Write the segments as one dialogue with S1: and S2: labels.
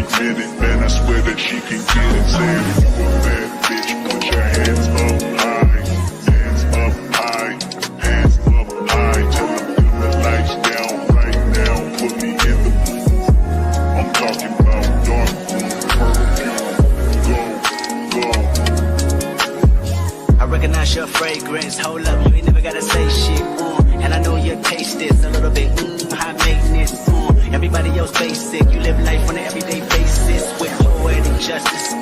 S1: admit it, man, I swear that she can get it. Say if you a bad bitch, put your hands up high. Hands up high, hands up high. Tell them dim the lights down right now. Put me in the booth. I'm talking about dark room, perfume. Go, go.
S2: I recognize your fragrance. Hold up, you ain't never gotta say shit. And I know your taste is a little bit high maintenance. Everybody else basic. You live life on an everyday basis with poetic justice.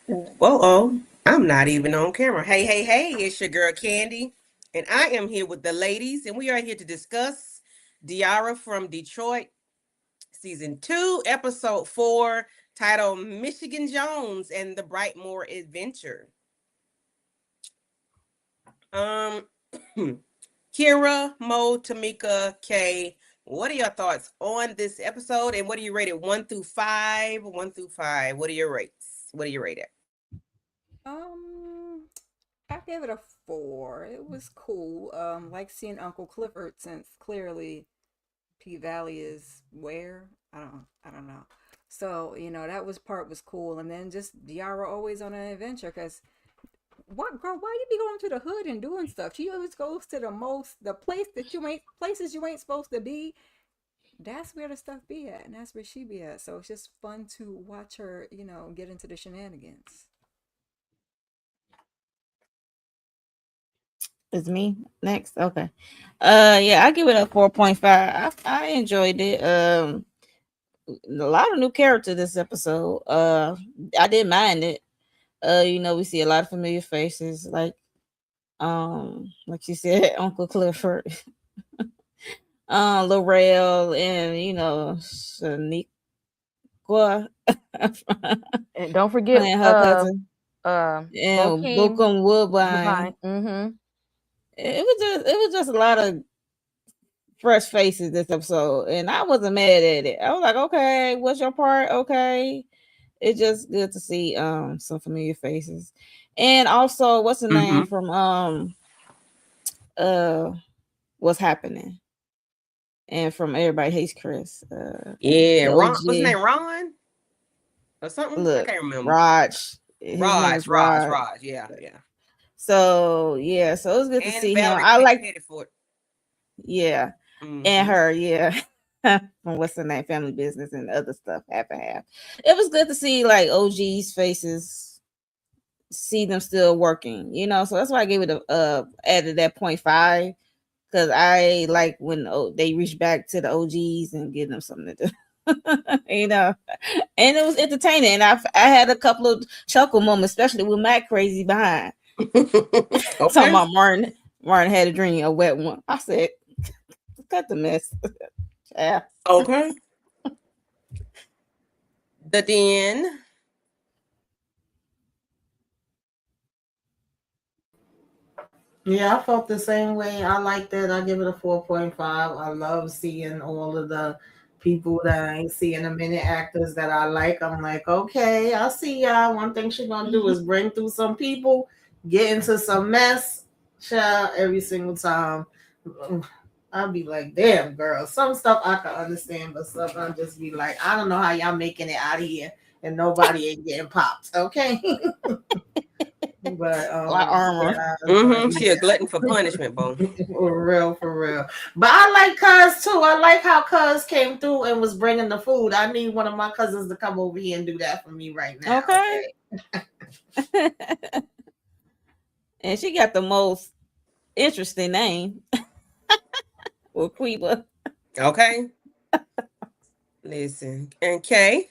S3: Whoa, I'm not even on camera. Hey, hey, hey, it's your girl Candy, and I am here with the ladies, and we are here to discuss Diarra from Detroit, season 2, episode 4, titled Michigan Jones and the Brightmoor Adventure. Kira, Mo, Tamika, Kay, what are your thoughts on this episode, and what do you rate it 1 through 5? 1 through 5. What are your rates? What do you rate it?
S4: I gave it a 4. It was cool. Like seeing Uncle Clifford, since clearly P Valley is where I don't know. So that part was cool, and then just Diarra always on an adventure. Cause what girl? Why you be going to the hood and doing stuff? She always goes to the places you ain't supposed to be. That's where the stuff be at, and that's where she be at. So it's just fun to watch her, get into the shenanigans.
S5: It's me next. Okay. Yeah, I give it a 4.5. I enjoyed it. A lot of new character this episode. I didn't mind it. We see a lot of familiar faces, like you said, Uncle Clifford, Laurel, and Shaniqua.
S6: And don't forget
S5: her cousin.
S6: Bokeem
S5: Woodbine.
S6: Mm-hmm.
S5: It was just a lot of fresh faces this episode, and I wasn't mad at it. I was like, okay, what's your part? Okay. It's just good to see some familiar faces. And also, what's the name from What's Happening? And from Everybody Hates Chris.
S3: Ron, what's his name? Ron? Or something?
S5: Look,
S3: I can't remember.
S5: Raj.
S3: Raj. Yeah.
S5: So it was good to see
S3: Valerie
S5: him. I like
S3: Pettiford.
S5: Yeah. And her, yeah. From What's the Name, Family Business, and other stuff, half and half. It was good to see like OG's faces, see them still working, so that's why I gave it added that 0.5, because I like when they reach back to the OGs and give them something to do. And it was entertaining, and I had a couple of chuckle moments, especially with Matt crazy behind.
S3: Okay.
S5: Talking about Martin had a dream, a wet one. I said, cut the mess. Yeah.
S3: Okay. The Den.
S7: Yeah, I felt the same way. I like that. I give it a 4.5. I love seeing all of the people that I ain't see in a minute, actors that I like. I'm like, okay, I see y'all. One thing she's gonna do is bring through some people, get into some mess, child, every single time. I'll be like, damn, girl. Some stuff I can understand, but stuff I'll just be like, I don't know how y'all making it out of here and nobody ain't getting popped. Okay. But
S5: armor.
S3: She a glutton for punishment, bro.
S7: For real. But I like Cuz too. I like how Cuz came through and was bringing the food. I need one of my cousins to come over here and do that for me right now.
S5: Okay. And she got the most interesting name. Queba.
S3: Okay. Listen. And Kay?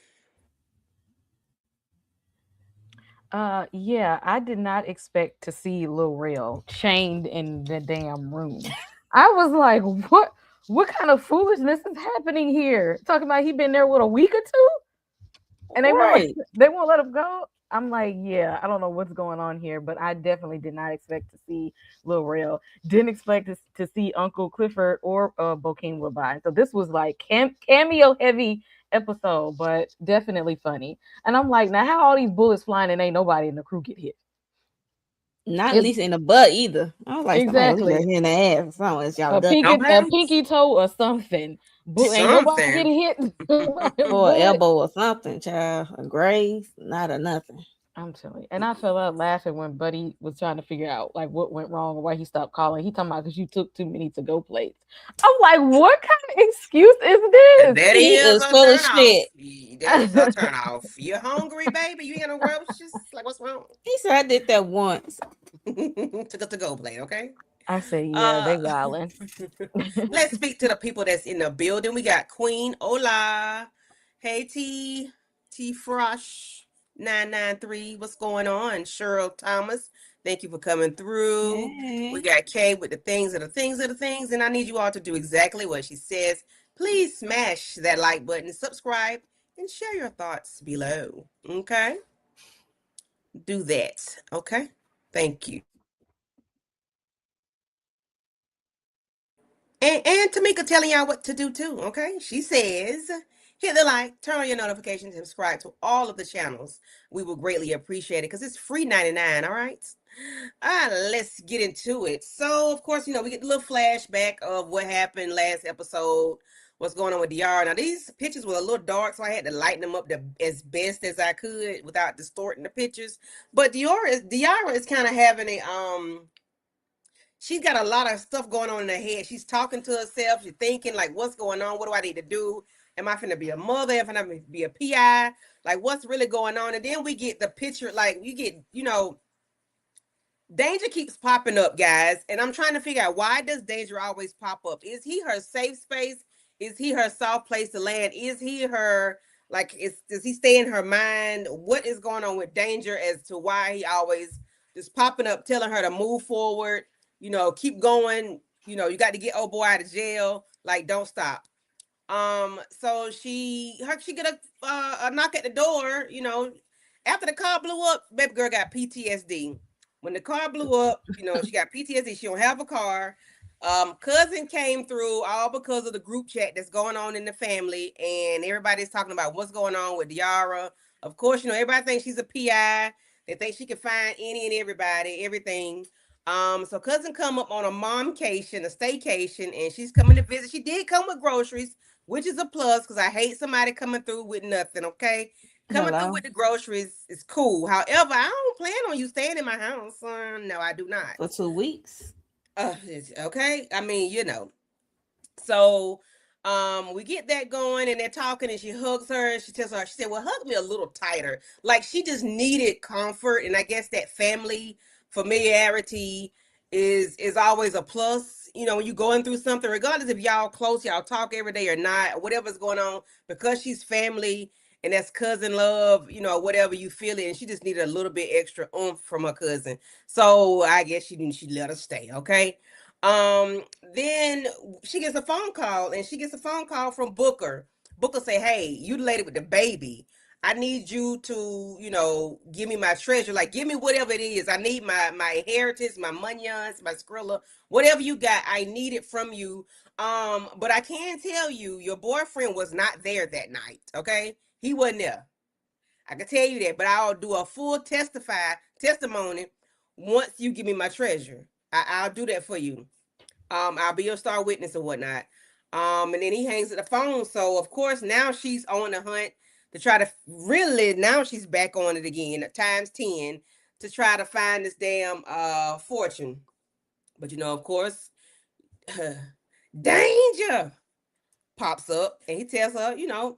S6: Yeah, I did not expect to see Lil Rel chained in the damn room. I was like, what kind of foolishness is happening here? Talking about he been there with a week or two, and they won't let him go. I'm like, yeah, I don't know what's going on here, but I definitely did not expect to see Lil Rel. Didn't expect to see Uncle Clifford or Bokeem Woodbine. So this was like cameo heavy episode, but definitely funny. And I'm like, now how all these bullets flying and ain't nobody in the crew get hit?
S5: Not at
S6: It's
S5: least in the butt either. I was like, somebody was
S6: exactly
S5: in the ass or something as y'all
S6: a
S5: ducking.
S3: Okay.
S6: pinky toe or something. Ain't nobody
S3: Something.
S6: getting hit by a
S5: Or an
S6: bullet.
S5: elbow or something, child. A graze, not a nothing.
S6: I'm telling you. And I fell out laughing when Buddy was trying to figure out like what went wrong or why he stopped calling. He talking about because you took too many to go plates. I'm like, what kind of excuse is
S3: And
S6: this?
S3: that
S5: He
S3: is
S5: is
S3: a
S5: full of
S3: turn off.
S5: shit.
S3: That is a turn off. You hungry, baby? You ain't got no groceries? Like, what's wrong?
S5: He said I did that once.
S3: Took a to-go plate, okay?
S6: I say, yeah,
S3: Uh,
S6: they wildin'.
S3: let's speak to the people that's in the building. We got Queen Ola. Hey, T Frosh 993. What's going on? Cheryl Thomas. Thank you for coming through. We
S5: Hey.
S3: got Kay with the things of the things of the things. And I need you all to do exactly what she says. Please smash that like button, subscribe, and share your thoughts below. Okay? Do that. Okay? Thank you. And Tamika telling y'all what to do too, okay? She says, hit the like, turn on your notifications, and subscribe to all of the channels. We will greatly appreciate it because it's free 99, all right? Let's get into it. So, of course, we get a little flashback of what happened last episode, what's going on with Diarra. Now, these pictures were a little dark, so I had to lighten them up as best as I could without distorting the pictures. But Diarra is kind of having she's got a lot of stuff going on in her head. She's talking to herself. She's thinking, like, what's going on? What do I need to do? Am I finna be a mother? Am I finna be a PI? Like, what's really going on? And then we get the picture, like, you get, Danger keeps popping up, guys. And I'm trying to figure out, why does Danger always pop up? Is he her safe space? Is he her soft place to land? Is he her, like, does he stay in her mind? What is going on with Danger as to why he always just popping up, telling her to move forward, keep going, you got to get old boy out of jail, like, don't stop. So she get a knock at the door, after the car blew up. Baby girl got PTSD. When the car blew up, she got PTSD. She don't have a car. Cousin came through all because of the group chat that's going on in the family, and everybody's talking about what's going on with Diarra. Of course, everybody thinks she's a PI. They think she can find any and everybody, everything. So cousin come up on a momcation, a staycation, and she's coming to visit. She did come with groceries, which is a plus because I hate somebody coming through with nothing. Okay, coming through
S5: Hello.
S3: with the groceries is cool. However, I don't plan on you staying in my house. No, I do not.
S5: For 2 weeks.
S3: Okay. I mean, So we get that going and they're talking and she hugs her and she tells her, she said, well, hug me a little tighter. Like she just needed comfort. And I guess that family familiarity is always a plus. When you're going through something, regardless if y'all close, y'all talk every day or not, or whatever's going on, because she's family and that's cousin love, whatever you feel it. And she just needed a little bit extra oomph from her cousin. So I guess she let her stay. Okay. Then she gets a phone call and she gets a phone call from Booker. Booker say, hey, you the lady with the baby. I need you to, give me my treasure. Like, give me whatever it is. I need my inheritance, my munions, my Skrilla, whatever you got. I need it from you. But I can tell you, your boyfriend was not there that night. Okay, he wasn't there. I can tell you that. But I'll do a full testimony once you give me my treasure. I'll do that for you. I'll be your star witness or whatnot. And then he hangs up the phone. So of course now she's on the hunt to try to really, now she's back on it again at times 10 to try to find this damn fortune. But of course, Danger pops up and he tells her,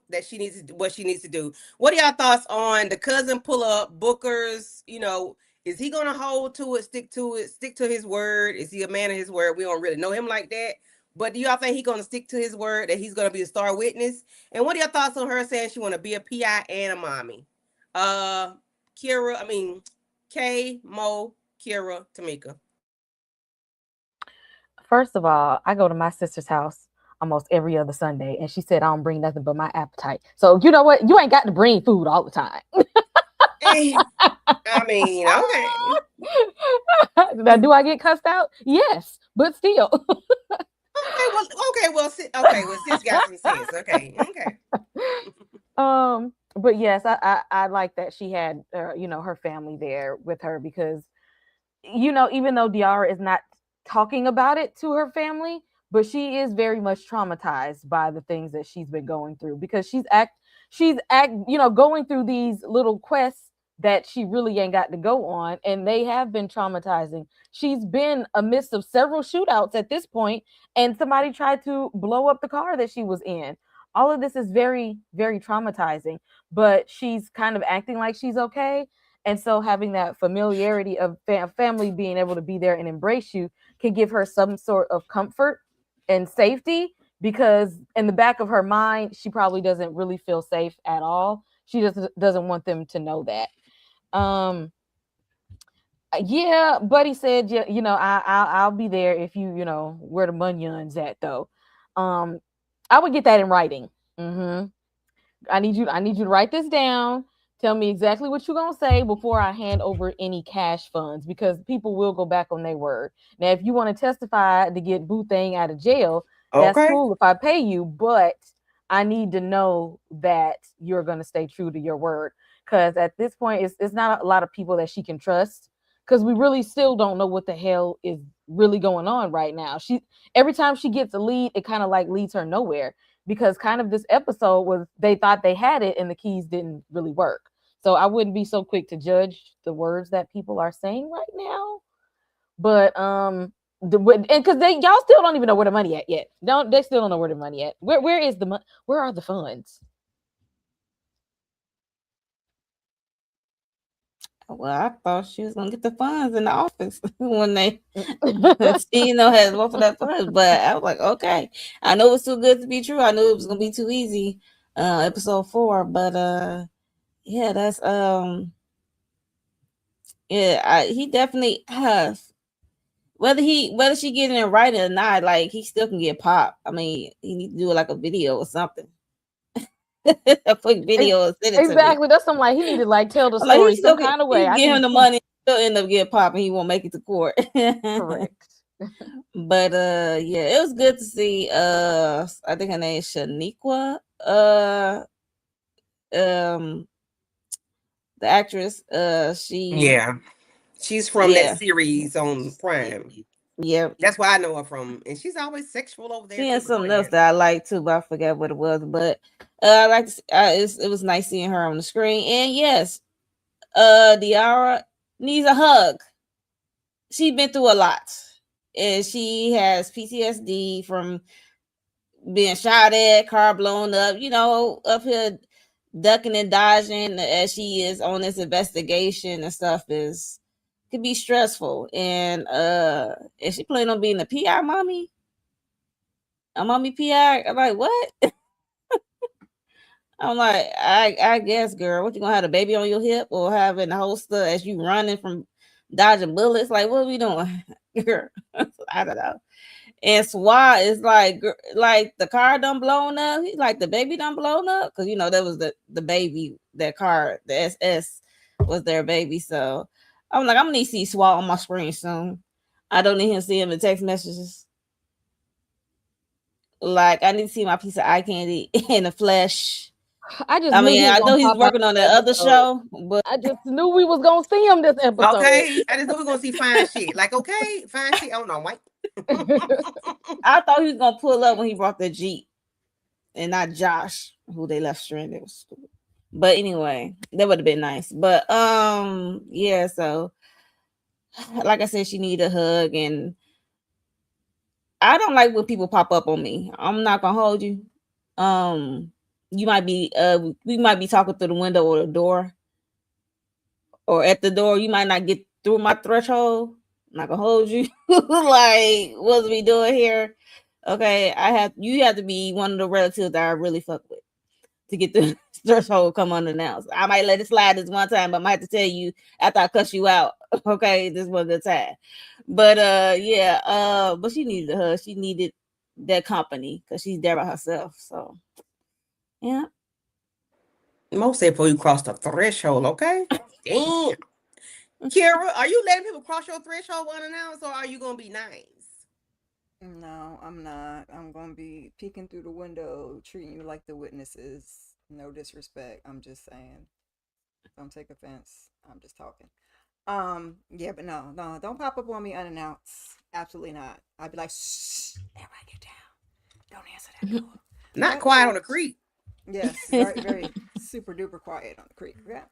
S3: that she needs to, what she needs to do. What are y'all thoughts on the cousin pull up Booker's, is he gonna hold to it, stick to his word? Is he a man of his word? We don't really know him like that. But do y'all think he's gonna stick to his word that he's gonna be a star witness? And what are your thoughts on her saying she wanna be a PI and a mommy? Kira, I mean Kay, Mo, Kira, Tamika.
S6: First of all, I go to my sister's house almost every other Sunday, and she said I don't bring nothing but my appetite. So you know what? You ain't got to bring food all the time.
S3: I mean, okay.
S6: Now, do I get cussed out? Yes, but still.
S3: Okay, well, sis got some sense. Okay.
S6: But yes, I like that she had her family there with her because even though Diarra is not talking about it to her family, but she is very much traumatized by the things that she's been going through because going through these little quests that she really ain't got to go on, and they have been traumatizing. She's been amidst of several shootouts at this point, and somebody tried to blow up the car that she was in. All of this is very, very traumatizing, but she's kind of acting like she's okay. And so having that familiarity of family being able to be there and embrace you can give her some sort of comfort and safety, because in the back of her mind she probably doesn't really feel safe at all. She just doesn't want them to know that. um yeah, Buddy said, yeah, I'll be there if where the munion's at though. I would get that in writing. Hmm. I need you to write this down. Tell me exactly what you're gonna say before I hand over any cash funds, because people will go back on their word. Now, if you want to testify to get Boo Thing out of jail, that's
S3: Okay.
S6: cool if I pay you, but I need to know that you're gonna stay true to your word. Because at this point, it's not a lot of people that she can trust. Because we really still don't know what the hell is really going on right now. Every time she gets a lead, it kind of like leads her nowhere, because kind of this episode was they thought they had it and the keys didn't really work. So I wouldn't be so quick to judge the words that people are saying right now. But and because they y'all still don't even know where the money at yet. Don't they still don't know where the money at? Where is the money? Where are the funds?
S5: Well, I thought she was gonna get the funds in the office when they she had most of that funds. But I was like, okay. I know it's too good to be true. I knew it was gonna be too easy. Episode 4. But yeah, that's yeah, he definitely has. Whether she get it in writing or not, like he still can get popped. I mean, he need to do like a video or something. A quick video and send it to me.
S6: Exactly. That's something like he need to like tell the
S5: I'm like, he
S6: story
S5: still
S6: some
S5: can
S6: kind of way.
S5: he
S6: I
S5: give
S6: need
S5: him the
S6: proof.
S5: money, still end up getting popped and he won't make it to court.
S6: Correct.
S5: But yeah, it was good to see I think her name is Shaniqua. Um the actress. She
S3: Yeah. She's from that
S5: yeah.
S3: series on Prime.
S5: Yeah.
S3: That's why I know her from. And she's always sexual over there
S5: She
S3: too.
S5: had
S3: But go
S5: something else
S3: ahead.
S5: that I liked too, but I forgot what it was. But I like to, it was nice seeing her on the screen. And yes, Diarra needs a hug. She's been through a lot. And she has PTSD from being shot at, car blown up, up here ducking and dodging as she is on this investigation and stuff is could be stressful. And is she planning on being a PI mommy? A mommy PI? I'm like, what? I'm like, I guess, girl, what you gonna have a baby on your hip or having a holster as you running from dodging bullets? Like, what are we doing? Girl, I don't know. And Swat is like the car done blown up. He's like the baby done blown up because that was the baby, that car, the SS was their baby. So I'm like, I'm gonna need to see Swat on my screen soon. I don't need him to see him in text messages. Like I need to see my piece of eye candy in the flesh.
S6: I just
S5: I
S6: knew
S5: mean,
S6: he was
S5: I
S6: gonna
S5: know he's
S6: pop out
S5: working on
S6: this
S5: that other
S6: episode.
S5: show, but
S6: I just knew we was gonna see him this episode.
S3: Okay. I just know we're gonna see fine shit. Like, okay, fine shit. Oh no, white.
S5: I thought he was gonna pull up when he brought the Jeep and not Josh, who they left stranded. It was stupid. But anyway, that would have been nice. But yeah, so like I said, she need a hug, and I don't like when people pop up on me. I'm not gonna hold you. Um, you might be we might be talking through the window or the door or at the door. You might not get through my threshold. I'm not gonna hold you. Like, what's we doing here? Okay, you have to be one of the relatives that I really fuck with to get the threshold come unannounced. I might let it slide this one time, but I might have to tell you after I cuss you out. Okay, this was the time. But yeah, but she needed her. She needed that company because she's there by herself. So yeah.
S3: Most say before you cross the threshold, okay? Damn. Kira, are you letting people cross your threshold unannounced or are you gonna be nice?
S4: No, I'm not. I'm gonna be peeking through the window, treating you like the witnesses. No disrespect. I'm just saying. Don't take offense. I'm just talking. Yeah, but no, no, don't pop up on me unannounced. Absolutely not. I'd be like, shh, everybody get down. Don't answer that door.
S3: Not
S4: But
S3: quiet on the creek.
S4: yes, very, very super duper quiet on the creek. Yeah.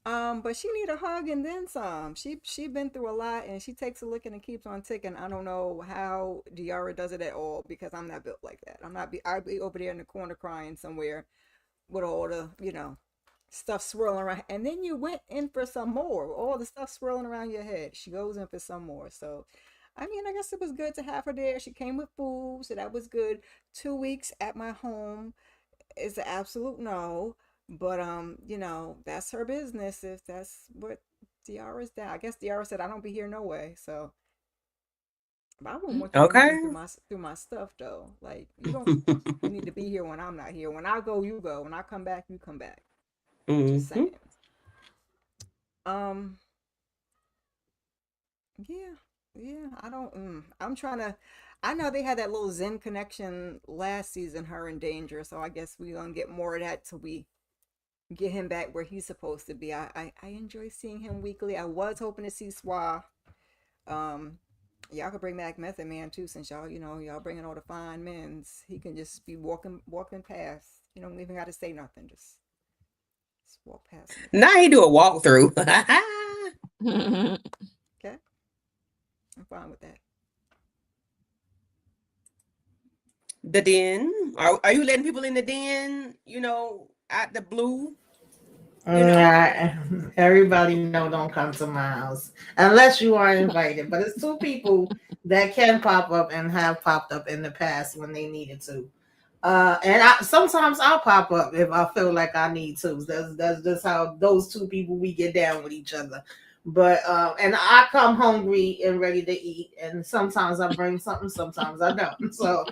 S4: But she need a hug and then some. She been through a lot and she takes a licking and keeps on ticking. I don't know how Diarra does it at all because I'm not built like that. I'd be over there in the corner crying somewhere with all the, stuff swirling around. And then you went in for some more. All the stuff swirling around your head. She goes in for some more. So I mean, I guess it was good to have her there. She came with food, so that was good. 2 weeks at my home is an absolute no. But that's her business if that's what Diarra's down. I guess Diarra said I don't be here no way. So but I wouldn't want you rummaging
S3: Okay.
S4: through my stuff though. Like you don't need to be here when I'm not here. When I go, you go. When I come back, you come back. Just saying.
S3: Hmm.
S4: Um, yeah. Yeah, I don't I'm trying to I know they had that little Zen connection last season, her and Danger, so I guess we're gonna get more of that till we get him back where he's supposed to be. I enjoy seeing him weekly. I was hoping to see Swa. Um, y'all could bring back Method Man too, since y'all bringing all the fine men's. He can just be walking past. You don't even got to say nothing. Just walk past him if you
S3: Now he
S4: want.
S3: do a walkthrough.
S4: Okay, I'm fine with that.
S3: The den. Are you letting people in the den? Out the blue. You know.
S7: Everybody know don't come to my house unless you are invited. But it's two people that can pop up and have popped up in the past when they needed to. And sometimes I'll pop up if I feel like I need to. That's just how those two people we get down with each other. But and I come hungry and ready to eat, and sometimes I bring something, sometimes I don't. So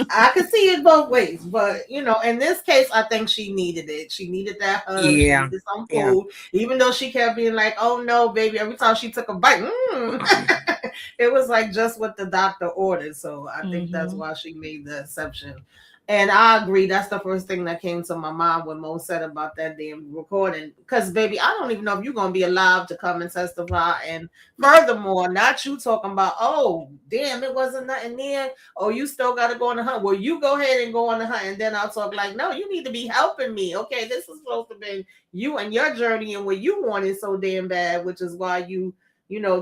S7: I can see it both ways. But in this case, I think she needed it. She needed that hug. She
S3: Yeah.
S7: needed some
S3: Yeah.
S7: food, even though she kept being like, "Oh no, baby!" Every time she took a bite, it was like just what the doctor ordered. So I think that's
S5: Mhm.
S7: why she made the exception. And I agree. That's the first thing that came to my mind when Mo said about that damn recording. Because, baby, I don't even know if you're going to be alive to come and testify. And furthermore, not you talking about, oh, damn, it wasn't nothing there. Oh, you still got to go on the hunt. Well, you go ahead and go on the hunt. And then I'll talk like, no, you need to be helping me. Okay, this is supposed to be you and your journey and what you wanted so damn bad, which is why you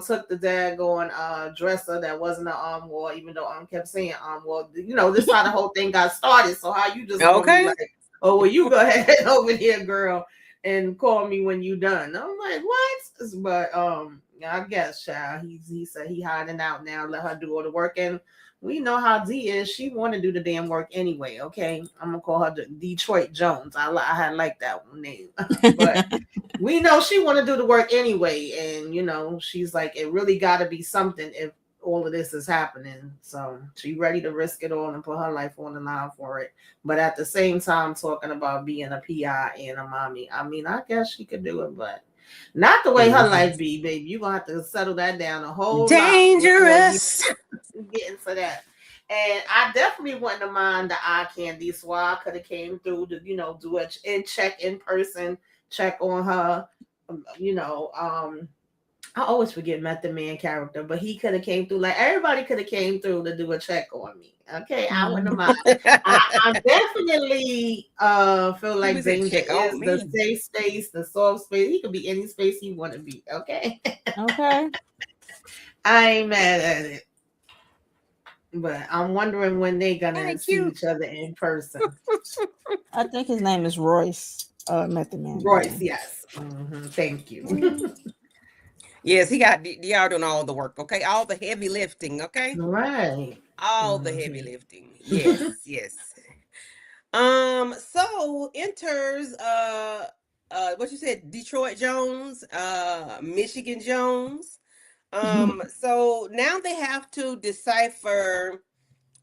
S7: took the daggone dresser that wasn't an arm war, even though kept saying arm war. This is how the whole thing got started. So how you just gonna be
S3: Okay.
S7: like, oh well, you go ahead over here, girl, and call me when you done. I'm like, what? But I guess child, he said he hiding out now, let her do all the work. And we know how D is. She want to do the damn work anyway. Okay, I'm gonna call her Detroit Jones. I had like that one name, but we know she want to do the work anyway, and she's like, it really got to be something if all of this is happening. So she ready to risk it all and put her life on the line for it, but at the same time talking about being a PI and a mommy. I mean, I guess she could do it, but not the way her
S3: Mhm.
S7: life be, baby. You gonna have to settle that down a whole lot before you
S3: Dangerous.
S7: get into that. And I definitely wouldn't mind the eye candy, so I could have came through to do a check in person, check on her. You know, I always forget Method Man character, but he could have came through. Like everybody could have came through to do a check on me. Okay, I wouldn't
S5: Mhm.
S7: mind. I definitely feel
S3: People
S7: like
S3: said,
S7: Danger
S3: check on
S7: is the
S3: me.
S7: safe space, the soft space. He could be any space he want to be. Okay,
S5: Okay.
S7: I ain't mad at it. But I'm wondering when they gonna
S3: Ain't
S7: see
S3: cute.
S7: each other in person.
S5: I think his name is Royce. Method Man
S7: Royce,
S5: name.
S7: yes. Thank you.
S5: Mhm.
S3: Yes, he got DR doing all the work. Okay, all the heavy lifting. Okay,
S7: Right.
S3: all the heavy
S7: hmm
S3: lifting. Yes, yes. So enters what you said, Detroit Jones, Michigan Jones. So now they have to decipher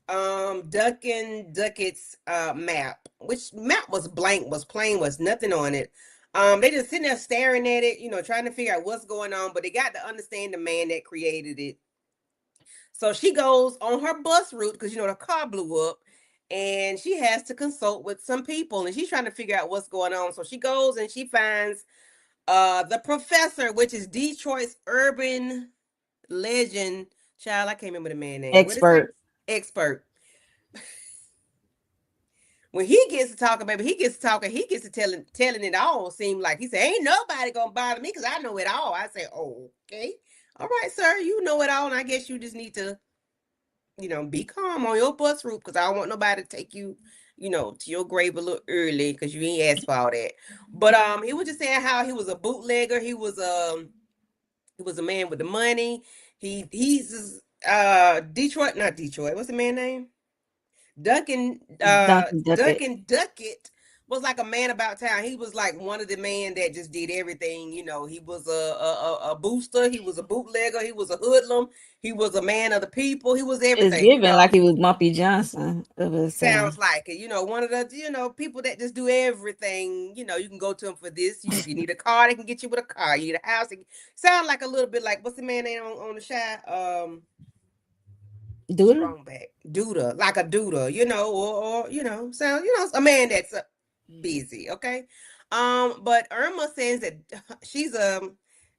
S3: Duncan Duckett's map, which map was blank, was plain, was nothing on it. They just sitting there staring at it, trying to figure out what's going on, but they got to understand the man that created it. So she goes on her bus route because the car blew up, and she has to consult with some people, and she's trying to figure out what's going on. So she goes and she finds The Professor, which is Detroit's urban legend. Child, I can't remember the man name. What is it?
S5: Expert.
S3: Expert. When he gets to talking, baby, he gets to talking, he gets to telling it all. Seem like he said, ain't nobody gonna bother me because I know it all. I say, oh, okay. All right, sir, you know it all, and I guess you just need to, be calm on your bus route because I don't want nobody to take you, to your grave a little early because you ain't asked for all that. But he was just saying how he was a bootlegger. He was a man with the money. He's Detroit, not Detroit. What's the man name?
S5: Duncan Duckett.
S3: Duncan Duckett was like a man about town. He was like one of the men that just did everything. He was a booster. He was a bootlegger. He was a hoodlum. He was a man of the people. He was
S5: It's
S3: everything.
S5: given like he was Bumpy Johnson of his town.
S3: Sounds like it. One of the people that just do everything. You can go to him for this. If you need a car, they can get you with a car. You need a house. Sound like a little bit like what's the man name on the Shy?
S5: Duda?
S3: Strong back. Duda, like a Duda, or sound, a man that's busy, okay? But Irma says that she's a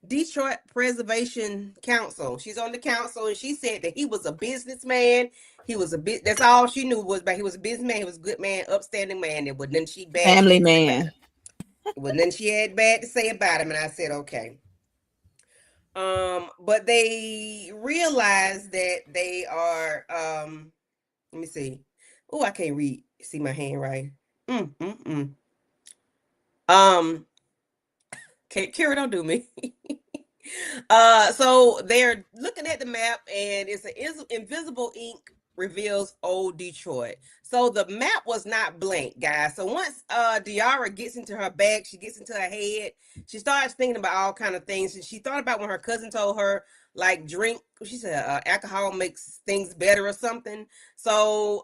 S3: Detroit Preservation Council. She's on the council, and she said that he was a businessman. He was a bit. That's all she knew was about. He was a businessman. He was a good man, upstanding man. There was nothing she bad.
S5: Family man.
S3: It was nothing she had bad to say about him, and I said okay. But they realize that they are let me see. Oh, I can't see my hand right. Kira, don't do me. So they're looking at the map, and it's an invisible ink reveals old Detroit. So the map was not blank, guys. So once Diarra gets into her bag, she gets into her head, she starts thinking about all kind of things. And she thought about when her cousin told her, like, drink, she said alcohol makes things better or something. So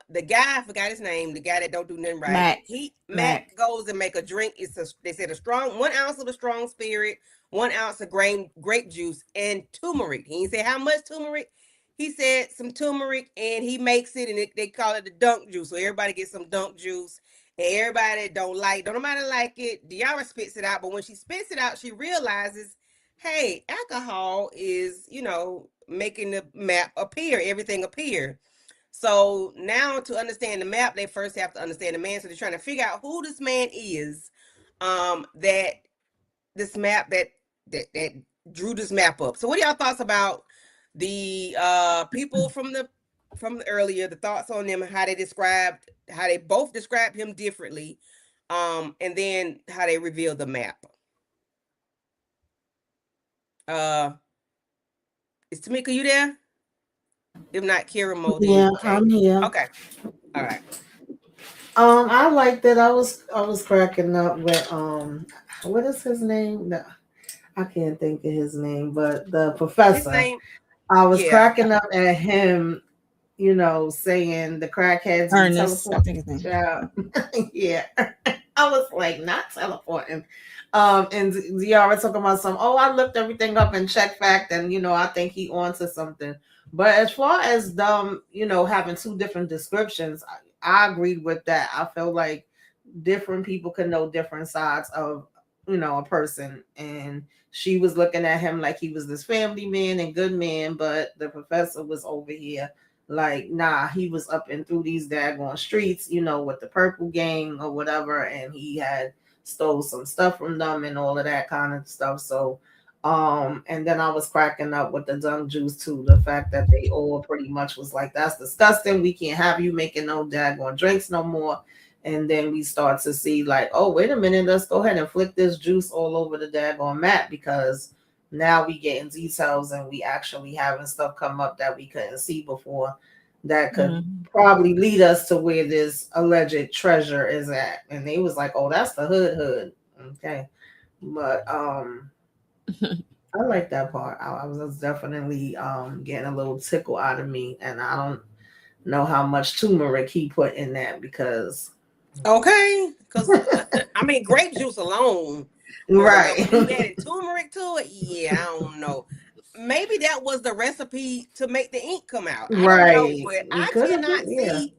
S3: the guy, I forgot his name, the guy that don't do nothing right. Matt goes and make a drink. They said a strong 1 ounce of a strong spirit, 1 ounce of grape juice, and turmeric. He didn't say how much turmeric. He said some turmeric, and he makes it, and they call it the dunk juice. So everybody gets some dunk juice. And everybody don't nobody like it. Diarra spits it out, but when she spits it out, she realizes, hey, alcohol is, making the map appear, everything appear. So now to understand the map, they first have to understand the man. So they're trying to figure out who this man is, that this map that drew this map up. So what are y'all thoughts about the people from the earlier, the thoughts on them, how they both described him differently, and then how they revealed the map. Is Tamika, you there? If not, Kira Mo, then
S7: Yeah,
S3: okay.
S7: I'm here.
S3: Okay. All right.
S7: I liked it. I was cracking up with what is his name? No, I can't think of his name, but the professor.
S3: His name,
S7: I was cracking up at him, saying the crackheads and
S5: Ernest, I think his name.
S7: Yeah. Yeah. I was like, not teleporting. And Diarra talking about I looked everything up and checked fact, and I think he onto something. But as far as them, having two different descriptions, I agreed with that. I feel like different people can know different sides of, a person. And she was looking at him like he was this family man and good man, but the professor was over here like, nah, he was up and through these daggone streets, with the purple gang or whatever, and he had stole some stuff from them and all of that kind of stuff. So and then I was cracking up with the dunk juice too. The fact that they all pretty much was like, that's disgusting. We can't have you making no daggone drinks no more. And then we start to see like, oh, wait a minute, let's go ahead and flick this juice all over the daggone map, because now we getting details and we actually having stuff come up that we couldn't see before that could probably lead us to where this alleged treasure is at. And they was like, oh, that's the hood. Okay. But I like that part. I was definitely getting a little tickle out of me, and I don't know how much turmeric he put in that because
S3: because I mean grape juice alone,
S7: right?
S3: You added turmeric to it. Yeah, I don't know. Maybe that was the recipe to make the ink come out. I don't know, but I cannot see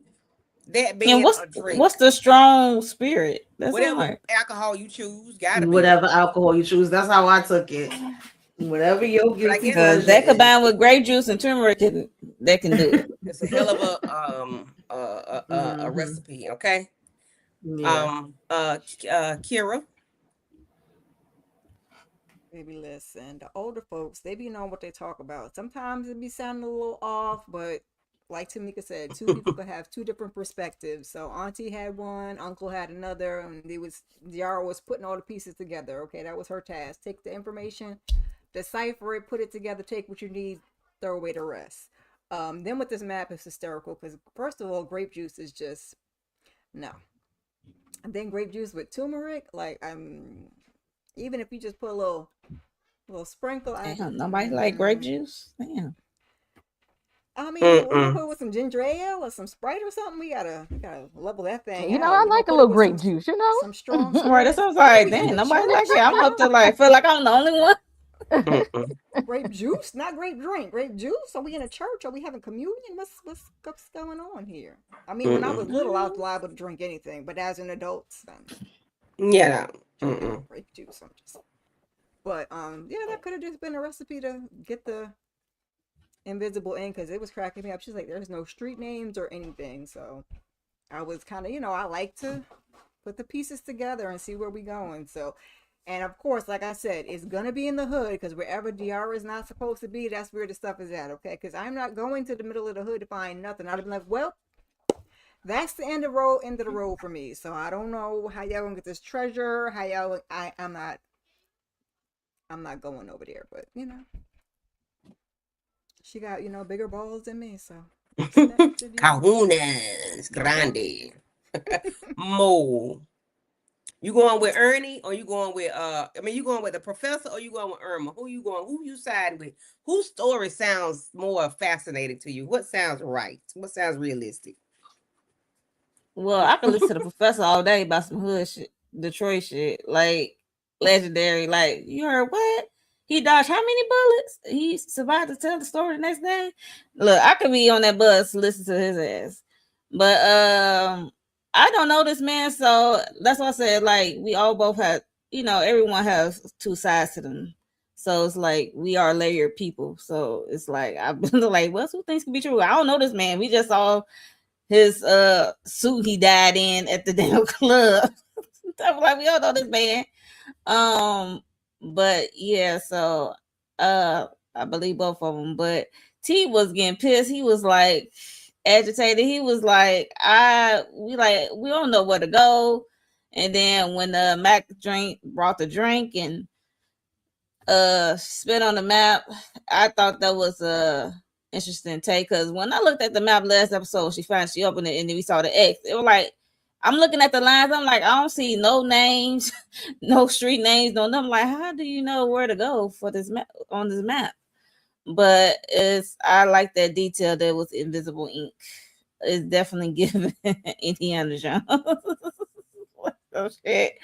S3: That
S5: And
S3: being a drink.
S5: what's the strong spirit? That's what I'm
S3: Whatever
S5: like.
S3: alcohol you choose, gotta be.
S7: Whatever alcohol you choose. That's how I took it. Whatever your
S3: But I
S7: guilty
S3: guess
S5: Because
S7: pleasure
S5: that
S7: is.
S5: combined with grape juice and turmeric can do it.
S3: it's a hell of a
S7: Hmm.
S3: recipe. Okay.
S7: Yeah.
S3: Kira.
S4: Baby, listen, the older folks, they be knowing what they talk about. Sometimes it be sounding a little off, but like Tamika said, two people could have two different perspectives. So Auntie had one, Uncle had another, and Diarra was putting all the pieces together. Okay, that was her task. Take the information, decipher it, put it together, take what you need, throw away the rest. Then with this map, it's hysterical because first of all, grape juice is just no. And then grape juice with turmeric, like even if you just put a little sprinkle.
S5: Damn, nobody like grape juice. Damn.
S4: I mean, we're gonna
S3: Mm-mm.
S4: put it with some ginger ale or some Sprite or something. We gotta level that thing
S6: You know,
S4: out.
S6: I
S4: We're gonna
S6: like a
S4: put it
S6: little
S4: with
S6: grape juice. You know.
S4: some strong
S5: Right, that
S4: spirits.
S5: sounds
S4: Yeah,
S5: like
S4: we in
S5: damn,
S4: the
S5: nobody like
S4: church,
S5: it. I'm up to like feel like I'm the only one.
S3: Mm-mm.
S4: grape juice, not grape drink. Grape juice. Are we in a church? Are we having communion? What's going on here? I mean, when I was
S3: Mm-mm.
S4: little, I was liable to drink anything, but as an adult, I'm
S3: Yeah.
S4: drinking
S3: Mm-mm.
S4: grape juice. I'm just. But yeah, that could have just been a recipe to get the invisible ink because it was cracking me up. She's like, there's no street names or anything. So I was kind of, I like to put the pieces together and see where we going. So, and of course, like I said, it's gonna be in the hood because wherever Diarra is not supposed to be, that's where the stuff is at. Okay, because I'm not going to the middle of the hood to find nothing. I'd have been like, well, that's the end of the road for me. So I don't know how y'all gonna get this treasure. How y'all? I'm not going over there. But she got bigger balls than me. So respect to Diarra.
S3: Kahunas grande. Mo. You going with Ernie or you going with I mean you going with the professor or you going with Irma? Who you going? Who you siding with? Whose story sounds more fascinating to you? What sounds right? What sounds realistic?
S5: Well, I could listen to the professor all day about some hood shit, Detroit shit, like legendary. Like you heard what? He dodged how many bullets? He survived to tell the story the next day. Look, I could be on that bus listen to his ass, but I don't know this man, so that's why I said like we all both have. Everyone has two sides to them. So it's like we are layered people. So it's like I've been like, well, two things can be true. I don't know this man. We just all his suit he died in at the damn club. I'm like, we all know this man. But yeah, so I believe both of them. But T was getting pissed. He was like agitated. He was like, we don't know where to go. And then when the Mac drink brought the drink and spit on the map, I thought that was interesting take because when I looked at the map last episode, she opened it and then we saw the X. It was like I'm looking at the lines. I'm like, I don't see no names, no street names, no nothing. Like, how do you know where to go for this map on this map? But I like that detail that was invisible ink. It's definitely given Indiana Jones. So shit,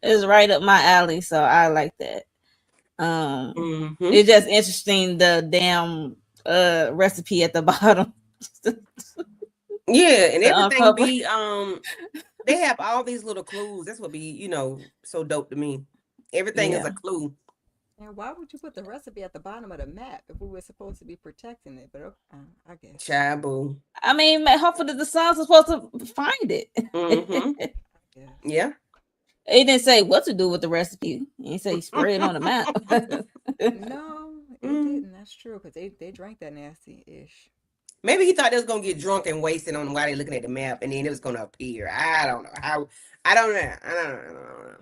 S5: it's right up my alley. So I like that. It's just interesting the damn recipe at the bottom.
S3: Yeah, and
S5: To
S3: everything
S5: uncover.
S3: be they have all these little clues. That's what be, so dope to me. Everything is
S5: Yeah.
S3: a clue.
S4: And why would you put the recipe at the bottom of the map if we were supposed to be protecting it? But I guess.
S3: Chabu.
S5: I mean, hopefully the sons are supposed to find it.
S3: Mm-hmm.
S4: I guess.
S3: Yeah.
S5: He didn't say what to do with the recipe. He said he spray it on the map.
S4: No, it didn't. That's true because they drank that nasty ish.
S3: Maybe he thought they was gonna get drunk and wasted on while they looking at the map, and then it was gonna appear. I don't know how. I don't know. I don't know.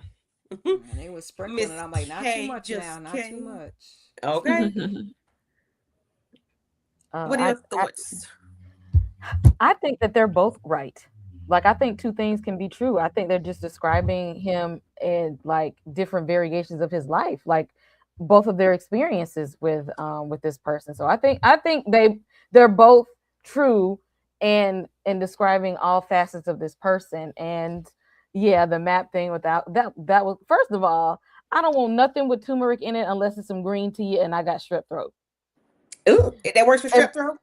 S4: And they was sprinkling it.
S3: Miss
S4: I'm like, not too
S3: K
S4: much now,
S3: just
S4: not too
S3: came.
S4: much.
S3: Okay. What are
S6: I,
S3: your thoughts?
S6: I think that they're both right. Like I think two things can be true. I think they're just describing him in like different variations of his life, like both of their experiences with this person. So I think they're both true in describing all facets of this person. And yeah, the map thing without that was first of all, I don't want nothing with turmeric in it unless it's some green tea and I got strep throat.
S3: Ooh, that works for
S6: And
S3: strep throat.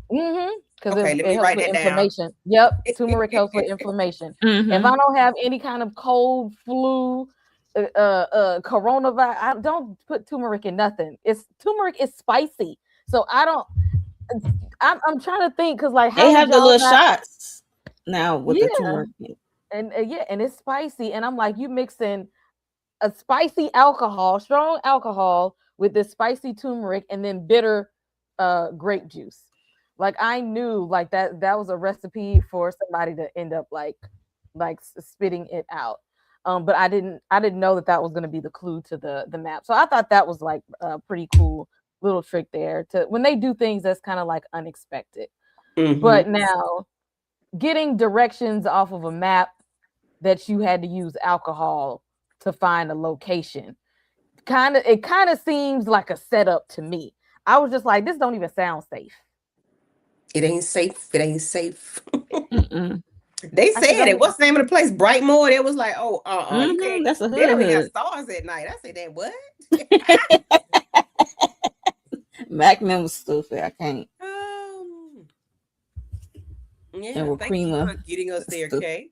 S6: Because
S3: Okay, let
S6: it
S3: me
S6: helps
S3: write
S6: with
S3: that down.
S6: inflammation. Yep, turmeric helps with inflammation. If I
S5: Mm-hmm.
S6: don't have any kind of cold, flu, coronavirus, I don't put turmeric in nothing. It's turmeric is spicy, so I don't. I'm trying to think because like,
S5: They
S6: how did
S5: have the
S6: y'all
S5: little
S6: not?
S5: shots now with the
S6: Yeah,
S5: turmeric.
S6: and yeah, and it's spicy, and I'm like, you mixing a spicy alcohol, strong alcohol, with this spicy turmeric and then bitter grape juice. Like I knew like that was a recipe for somebody to end up like spitting it out. But I didn't know that that was going to be the clue to the map. So I thought that was like a pretty cool little trick there to when they do things that's kind of like unexpected.
S3: Mm-hmm.
S6: But now getting directions off of a map that you had to use alcohol to find a location, it kind of seems like a setup to me. I was just like, this don't even sound safe.
S3: It ain't safe. It ain't safe.
S5: Mm-mm.
S3: They
S6: I said,
S3: said
S6: don't
S3: it. What's the name of the place? Brightmoor. It was like, oh, you
S5: Mm-hmm.
S3: can't.
S5: That's a
S3: They
S5: hood
S3: don't even have
S5: hood.
S3: stars at night. I said that. What?
S5: Magnum was stupid. I can't.
S3: Um,
S5: And
S3: yeah.
S5: with
S3: Thank you
S5: creamer.
S3: for getting us there,
S5: Stupid.
S3: Kay.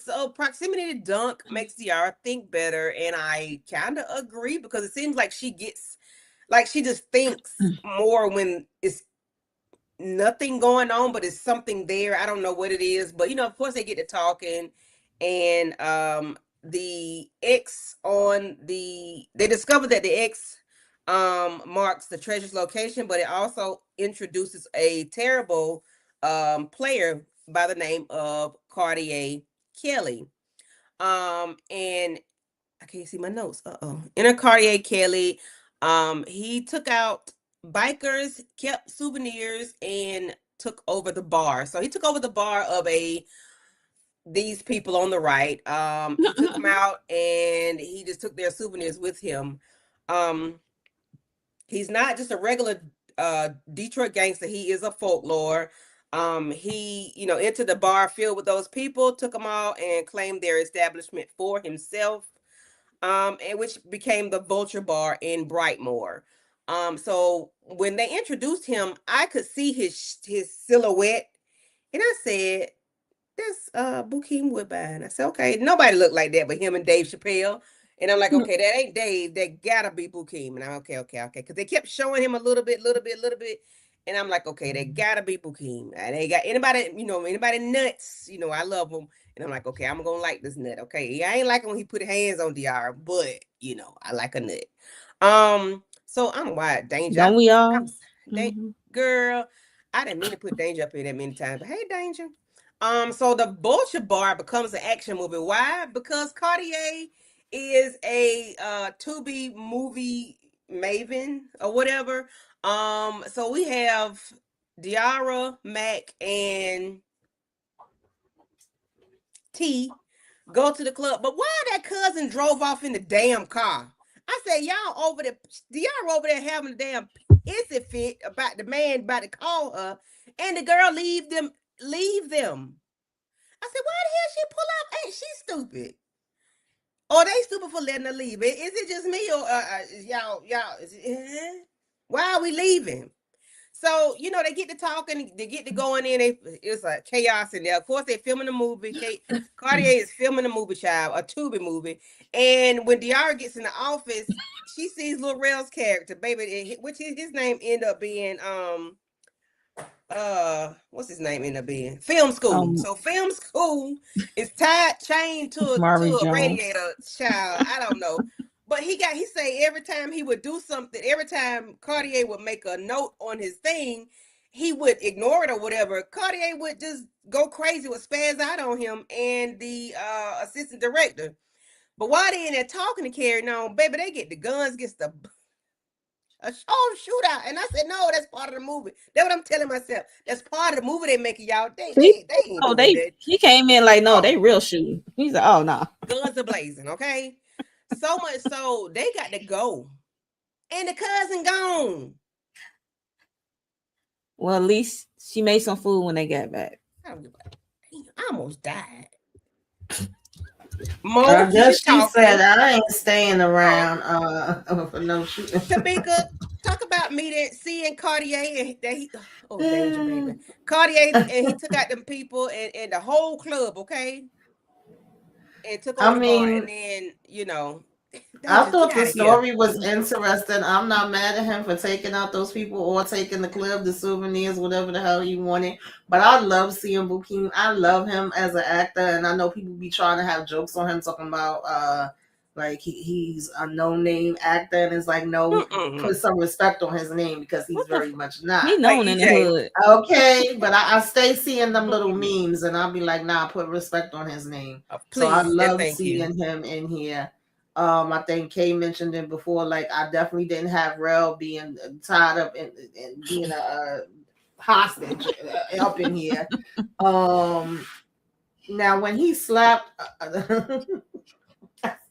S3: So proximity to Dunk makes Diarra think better, and I kind of agree because it seems like she just thinks more when it's nothing going on, but it's something there. I don't know what it is, but of course they get to talking, and the X on they discover that the X marks the treasure's location, but it also introduces a terrible player by the name of Cartier Kelly. And I can't see my notes. Enter Cartier Kelly. He took out bikers, kept souvenirs, and took over the bar. So he took over the bar of these people on the right. He took them out and he just took their souvenirs with him. Um, he's not just a regular Detroit gangster. He is a folklore. He, entered the bar filled with those people, took them all, and claimed their establishment for himself, and which became the Vulture Bar in Brightmoor. So when they introduced him, I could see his silhouette, and I said, "That's Bokeem Woodbine." I said, "Okay, nobody looked like that but him and Dave Chappelle." And I'm like, "Okay, that ain't Dave. That gotta be Bokeem." And I'm okay, because they kept showing him a little bit, little bit. And I'm like, okay, they gotta be Bokeem. They got anybody nuts. I love them. And I'm like, okay, I'm gonna like this nut. Okay, yeah, I ain't like when he put hands on Diarra, but I like a nut. So I'm wide danger.
S5: Don't we all?
S3: I'm
S5: Mm-hmm.
S3: girl. I didn't mean to put danger up here that many times, but hey, danger. So the Vulture Bar becomes an action movie. Why? Because Cartier is a Tubi movie maven or whatever. So we have Diarra, Mac, and T go to the club. But why that cousin drove off in the damn car? I said, y'all over there, Diarra over there having a damn issy fit about the man about to call her, and the girl leave them. I said, why the hell she pull up? Ain't she stupid? Or they stupid for letting her leave? Is it just me or y'all? Why are we leaving? So they get to talking, they get to going in. It's like chaos in there. Of course, they're filming a movie. Cartier is filming a movie, child, a Tubi movie. And when Diarra gets in the office, she sees Lil Rel's character, baby, which his name end up being what's his name end up being film school. So film school is chained to
S5: Mari
S3: a
S5: Jones.
S3: radiator, child. I don't know, but he say every time he would do something, every time Cartier would make a note on his thing, he would ignore it or whatever. Cartier would just go crazy, would spaz out on him and the assistant director. But while they in there talking and carrying on, baby, they get the guns, gets the a shootout. And I said, no, that's part of the movie. That's what I'm telling myself. That's part of the movie they making, y'all. They ain't
S5: Oh,
S3: doing that.
S5: he came in like, no, they
S3: Oh,
S5: real shooting. He's like, oh no.
S3: guns are blazing, okay? So much so they got to go. And the cousin gone.
S5: Well, at least she made some food when they got back.
S3: I almost died. Mo,
S7: I
S3: keep
S7: guess
S3: it
S7: she said
S3: talking.
S7: I ain't staying
S3: Oh,
S7: around for no shooting.
S3: Tamika, talk about about me that seeing Cartier and that he oh danger baby. Cartier and he took out them people and the whole club, okay? And took over
S7: I
S3: the bar and
S7: mean,
S3: then,
S7: I
S3: dangerous, get
S7: thought the
S3: out of here.
S7: story was interesting. I'm not mad at him for taking out those people or taking the club, the souvenirs, whatever the hell he wanted. But I love seeing Bukim. I love him as an actor, and I know people be trying to have jokes on him talking about like he's a no name actor, and it's like no,
S3: Mm-mm.
S7: put some respect on his name because he's
S5: What the?
S7: very much not.
S5: He
S3: Like
S5: known in the
S3: EJ.
S5: hood.
S7: Okay, but I stay seeing them little memes, and I'll be like, nah, put respect on his name. So I
S3: Please and
S7: love
S3: thank you.
S7: seeing him in here. I think Kay mentioned it before. Like, I definitely didn't have Rel being tied up and being a hostage up in here. Now when he slapped, I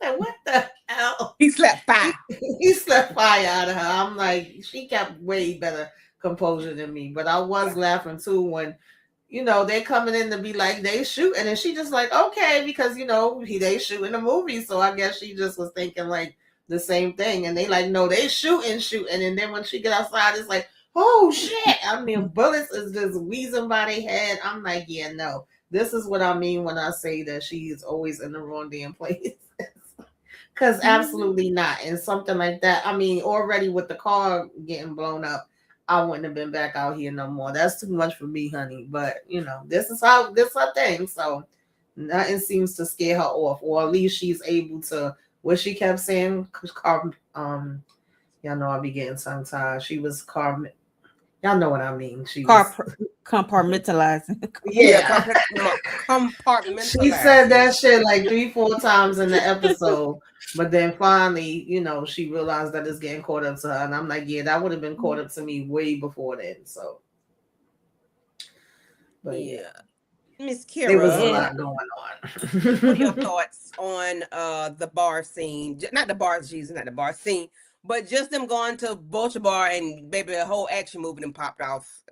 S7: said, "What the hell?"
S3: He slept fire.
S7: He slapped fire out of her. I'm like, she kept way better composure than me. But I was laughing too when they're coming in to be like they shooting, and she just like okay because they shooting a movie, so I guess she just was thinking like the same thing, and they like no they shooting, and then when she get outside, it's like oh shit! I mean bullets is just wheezing by their head. I'm like yeah no, this is what I mean when I say that she is always in the wrong damn place. Because absolutely not, and something like that. I mean, already with the car getting blown up, I wouldn't have been back out here no more. That's too much for me, honey. But this is her thing. So nothing seems to scare her off, or at least she's able to. What she kept saying, y'all know I'll be getting tongue tied. She was y'all know what I mean. She was
S5: Compartmentalizing.
S7: yeah.
S3: Compartmentalized.
S7: She said that shit like 3-4 times in the episode. But then finally, she realized that it's getting caught up to her. And I'm like, yeah, that would have been caught up to me way before then. So, but yeah.
S3: Miss
S7: There was a
S3: Kira,
S7: lot going on.
S3: what are your thoughts on the bar scene? Not the bar, Jesus, not the bar scene, but just them going to Vulture Bar and baby, a whole action movie and popped off.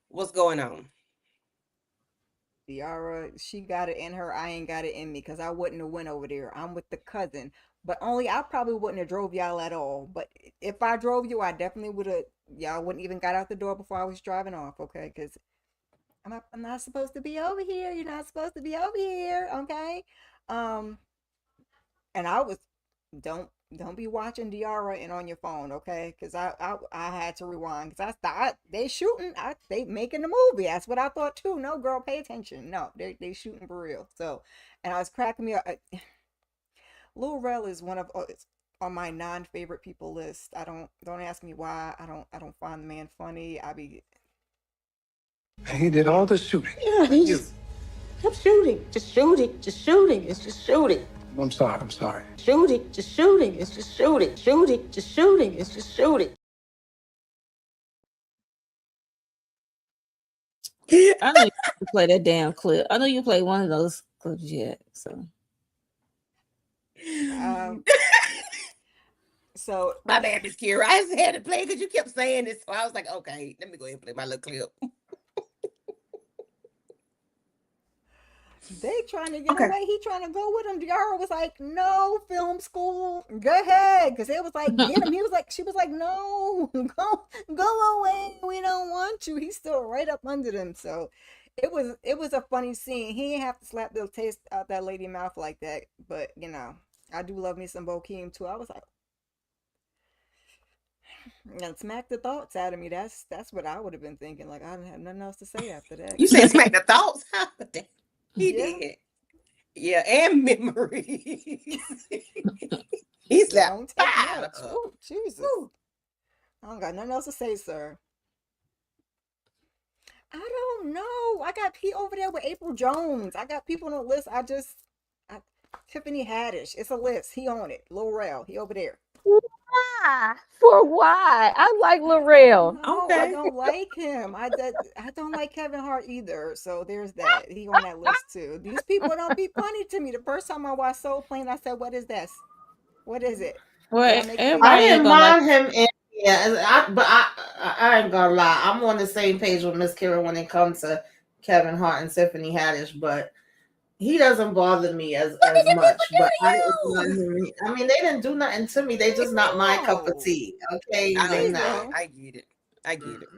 S3: What's going on?
S4: Diarra, she got it in her. I ain't got it in me because I wouldn't have went over there. I'm with the cousin, but only I probably wouldn't have drove y'all at all. But if I drove you, I definitely would have. Y'all wouldn't even got out the door before I was driving off. Okay, because I'm not supposed to be over here. You're not supposed to be over here. Okay, um, and I was don't be watching Diarra and on your phone, okay? Because I had to rewind because I thought they shooting, they making the movie. That's what I thought too. No, girl, pay attention. No, they shooting for real. So, and I was cracking me up. Lil Rel is one of it's on my non-favorite people list. Don't ask me why. I don't find the man funny. I be
S8: He did all the shooting.
S9: Yeah, he just kept shooting. Just shooting. Just shooting. It's just shooting.
S8: I'm sorry. I'm sorry.
S9: Shooting. Just shooting. It's just shooting. Shooting. Just shooting. It's just shooting.
S5: I know you play that damn clip. I know you play one of those clips yet. So
S4: so
S3: My bad, Miss Kira. I just had to play because you kept saying this, so I was like, okay, let me go ahead and play my little clip.
S4: they trying to get away. He trying to go with him. Diarra was like, "No, film school. Go ahead," because it was like, "Get him." He was like, she was like, "No, go away. We don't want you." He's still right up under them. So, it was a funny scene. He didn't have to slap the taste out that lady mouth like that. But I do love me some Bokeem too. I was like, and smack the thoughts out of me. That's what I would have been thinking. Like I didn't have nothing else to say after that.
S3: You said smack the thoughts. He
S4: Yeah.
S3: did. Yeah, and memories. He's like,
S4: Don't take notes. Oh, Jesus. I don't got nothing else to say, sir. I don't know. I got P over there with April Jones. I got people on the list. Tiffany Haddish. It's a list. He on it. Lil Rel. He over there.
S6: Why? For why? I like L'Oreal.
S4: No,
S3: Okay.
S4: I don't like him. I don't like Kevin Hart either. So there's that. He on that list too. These people don't be funny to me. The first time I watched Soul Plane, I said, "What is this? What is it?"
S5: well,
S4: Did I make
S5: everybody
S7: I
S5: ain't
S7: didn't
S5: gonna like
S7: mind him in yeah, but I ain't gonna lie. I'm on the same page with Miss Kira when it comes to Kevin Hart and Tiffany Haddish, but he doesn't bother me as much. But I mean, they didn't do nothing to me. They just not my cup of tea. Okay,
S3: I
S7: they
S3: understand.
S7: not.
S3: I get it. I get it.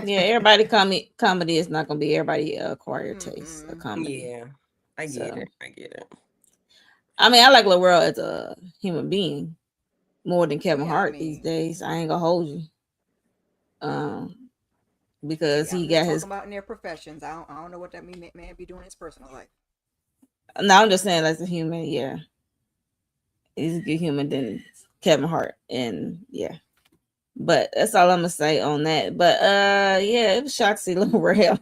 S5: Yeah, everybody comedy is not gonna be everybody acquired taste of comedy.
S3: Yeah, I get it. I get it.
S5: I mean, I like Laurel as a human being more than Kevin
S4: Yeah, I
S5: Hart these
S4: mean,
S5: days. I ain't gonna hold you. Because
S4: yeah,
S5: he
S4: I'm just
S5: got
S4: talking
S5: his.
S4: about in their professions. I don't know what that man be doing in his personal life.
S5: No, I'm just saying, as a human, yeah, he's a good human than Kevin Hart, and yeah. But that's all I'm gonna say on that. But yeah, it was shocked to see Laurel.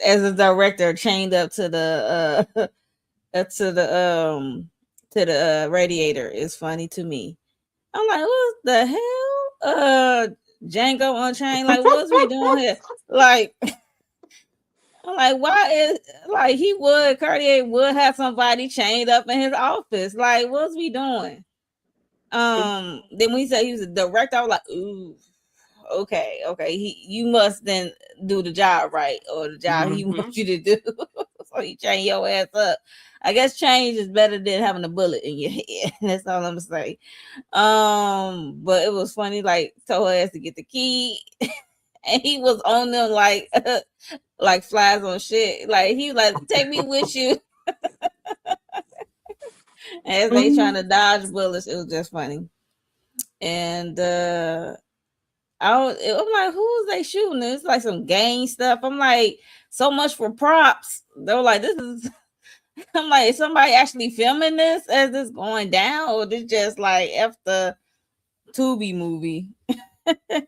S5: As a director, chained up to the radiator is funny to me. I'm like, what the hell? Django Unchained. Like, what's we doing here? Like, I'm like, why is like Cartier would have somebody chained up in his office? Like, what's we doing? Then when he said he was a director, I was like, ooh, okay. You must then do the job right, or the job he wants you to do. So you chain your ass up. I guess change is better than having a bullet in your head. That's all I'm gonna say. But it was funny, like told her ass to get the key, and he was on them like like flies on shit. Like he was like, take me with you. As they trying to dodge bullets, it was just funny. And I'm like, who's they shooting? It's like some gang stuff. I'm like, so much for props. They were like, this is. I'm like, is somebody actually filming this as this going down, or this just like after Tubi movie? It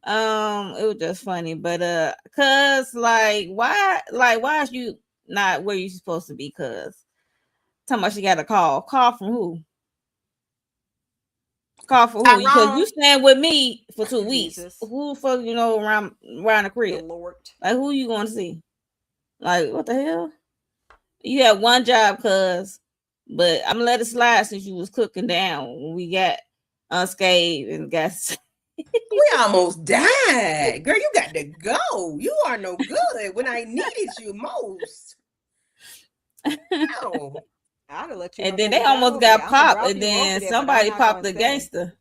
S5: was just funny, but cause why is you not where you supposed to be? Cause talking about she got a call from who? Call for who? Because you stand with me for 2 weeks.
S4: Jesus.
S5: Who fuck you know around the crib?
S4: The Lord.
S5: Like who you going to see? Like what the hell? You had one job, cuz, but I'm gonna let it slide since you was cooking down when we got unscathed and got.
S3: We almost died, girl. You got to go. You are no good when I needed you most. No.
S4: I'd have let you.
S5: And then they almost got popped, and then somebody popped the gangster.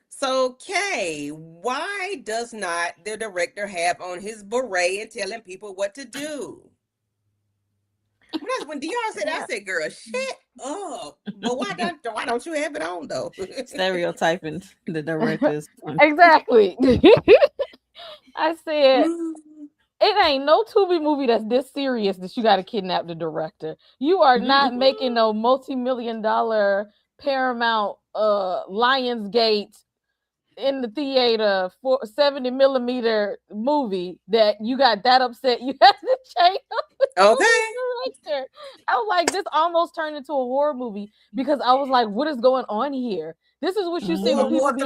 S3: So, Kay, why does not the director have on his beret and telling people what to do? When Diarra said, I said, girl, shit up. But why don't you have it on though?
S5: Stereotyping the directors.
S6: Exactly. I said it ain't no Tubi movie that's this serious that you got to kidnap the director. You are not making no multi-million-dollar Paramount Lionsgate in the theater for 70 millimeter movie that you got that upset you had to change up the director. I was like, this almost turned into a horror movie because I was like, what is going on here? This is what you see when people be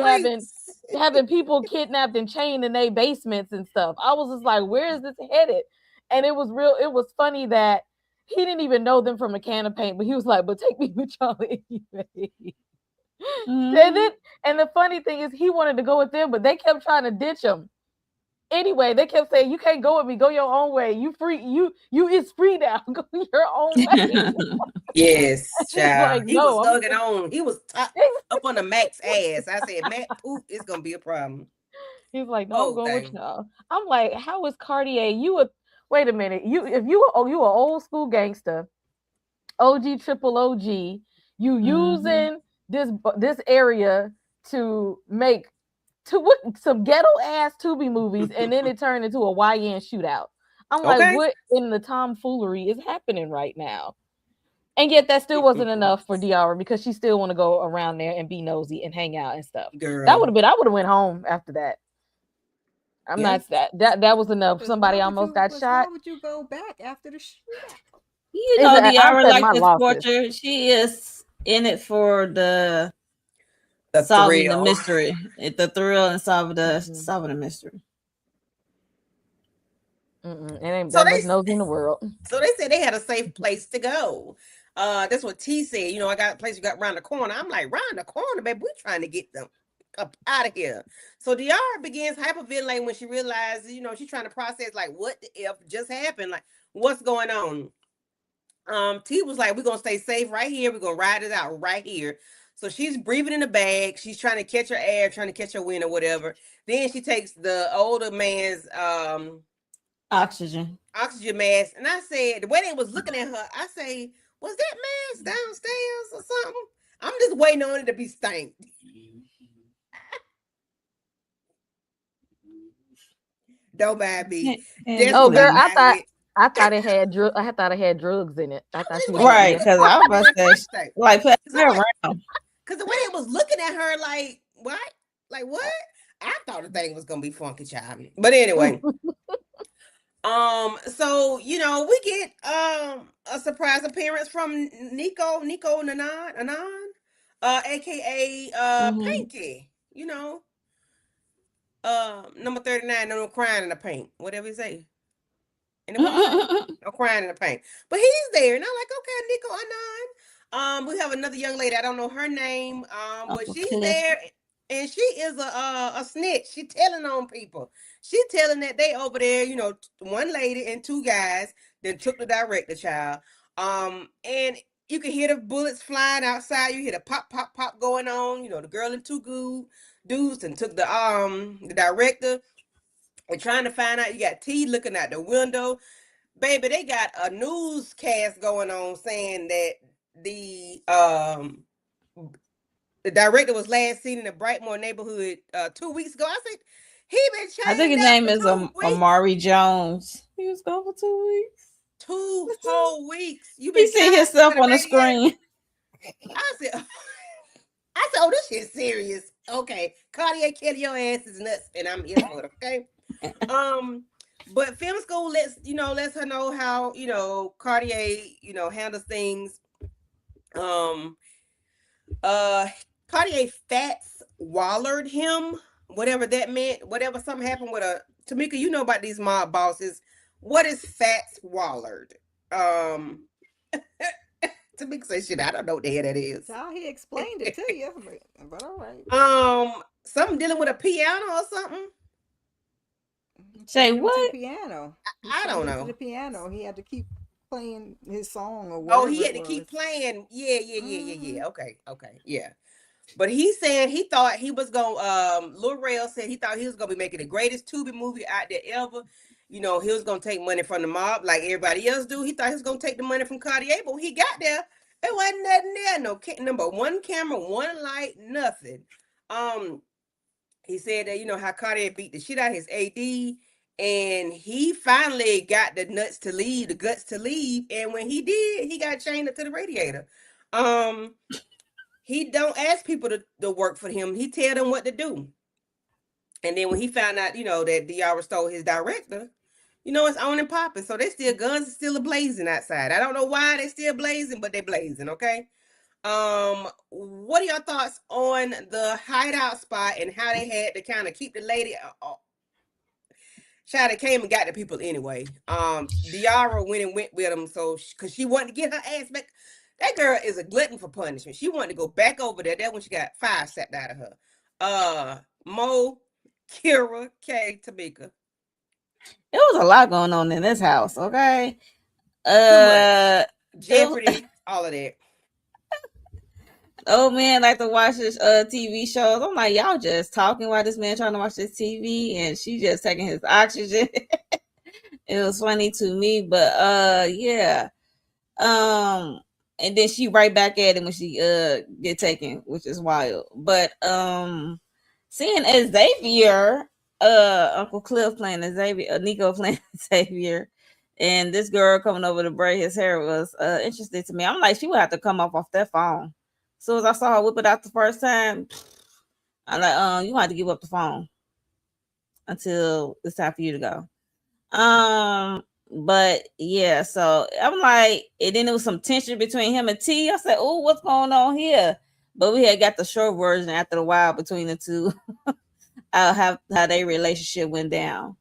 S6: having people kidnapped and chained in their basements and stuff. I was just like, where is this headed? And it was funny that he didn't even know them from a can of paint, but he was like, but take me with y'all anyway. And the funny thing is he wanted to go with them, but they kept trying to ditch him. Anyway, they kept saying, you can't go with me, go your own way. You free, you it's free now. Go your own way.
S3: Yes, child.
S6: Like,
S3: he was thugging on. He was up on the Mac's ass. I said, Mac, poop, it's gonna be a problem.
S6: He's like, no, I'm going with y'all. I'm like, how is Cartier? Wait a minute. If you an old school gangster, OG, triple OG, you using this area to make some ghetto ass Tubi movies, and then it turned into a YN shootout. I'm like, what in the tomfoolery is happening right now? And yet that still wasn't enough for Diarra because she still want to go around there and be nosy and hang out and stuff.
S3: Girl.
S6: I would have went home after that. I'm not that was enough. Somebody almost got shot.
S4: Why would you go back after the shootout?
S5: You know, Diarra like this torture. She is in it for the solving the mystery. The thrill and solving the mystery.
S6: It ain't that much nosy in the world.
S3: So they said they had a safe place to go. That's what T said. You know, I got a place you got around the corner. I'm like, round the corner, baby. We're trying to get them up out of here. So Diarra begins hyperventilating when she realizes, she's trying to process like what the F just happened, like what's going on. T was like, we're gonna stay safe right here. We're gonna ride it out right here. So she's breathing in the bag. She's trying to catch her air, trying to catch her wind or whatever. Then she takes the older man's
S5: Oxygen.
S3: mask. And I said, the way they was looking at her, I say, was that mask downstairs or something? I'm just waiting on it to be stanked. Don't mind me.
S6: Oh, girl,
S5: Please.
S6: I thought it had drugs in it. I thought she was
S5: Right, because I was about to say, like, put her around.
S3: Because the way they was looking at her, like, what? Like, what? I thought the thing was gonna be funky, child. But anyway. So we get a surprise appearance from Nico Nanan, aka Pinky. Number 39, no crying in the paint. Whatever you say. No crying in the paint. But he's there. And I'm like, okay, Nico Anon. We have another young lady. I don't know her name. But she's there. And she is a snitch. She telling on people. She telling that they over there, one lady and two guys that took the director child. And you can hear the bullets flying outside. You hear the pop, pop, pop going on. The girl and two dudes and took the director. And trying to find out. You got T looking out the window. Baby, they got a newscast going on saying that the director was last seen in the Brightmoor neighborhood 2 weeks ago. I said, he been chained.
S5: I think his name is Amari Jones. He was gone for 2 weeks.
S3: 2 whole weeks. You been
S5: he see himself on the screen.
S3: I said, oh, this shit's serious. Okay, Cartier, kill your ass is nuts, and I'm here for it. Okay. But film school lets her know how Cartier handles things. Cartier fats wallered him, whatever that meant. Whatever something happened with a Tamika, you know about these mob bosses. What is fats wallered? Tamika says shit. I don't know what the hell that is.
S4: So he explained it to you, but all right.
S3: Something dealing with a piano or something.
S5: Say what?
S4: Piano.
S3: I don't know.
S4: The piano. He had to keep playing his song or whatever.
S3: Oh, he had to keep playing. Yeah. Okay. Yeah. But he's saying he thought he was gonna Lil Rel said he thought he was gonna be making the greatest Tubi movie out there ever. He was gonna take money from the mob like everybody else do. He thought he was gonna take the money from Cartier, but when he got there, it wasn't nothing there. No number one camera, one light, nothing. He said that how Cartier beat the shit out of his AD, and he finally got the guts to leave. And when he did, he got chained up to the radiator. He don't ask people to work for him. He tell them what to do. And then when he found out, that Diarra stole his director, it's on and popping. So guns are still blazing outside. I don't know why they still blazing, but they blazing, okay? What are your thoughts on the hideout spot and how they had to kind of keep the lady? Shada came and got the people anyway. Diarra went with him, so because she wanted to get her ass back. That girl is a glutton for punishment. She wanted to go back over there. That's when she got fire sapped out of her. Mo, Kira, Kay, Tamika.
S5: It was a lot going on in this house, okay?
S3: Jeopardy, all of that.
S5: Oh man, like to watch this TV shows. I'm like, y'all just talking while this man trying to watch this TV, and she just taking his oxygen. It was funny to me, but yeah. And then she right back at him when she get taken, which is wild. But seeing Xavier, Uncle Cliff playing Xavier, Nico playing Xavier, and this girl coming over to braid his hair was interesting to me. I'm like, she would have to come up off that phone. As soon as I saw her whip it out the first time, I'm like, you have to give up the phone until it's time for you to go. But yeah, so I'm like, and then there was some tension between him and T. I said, oh, what's going on here? But we had got the short version after a while between the two. How their relationship went down.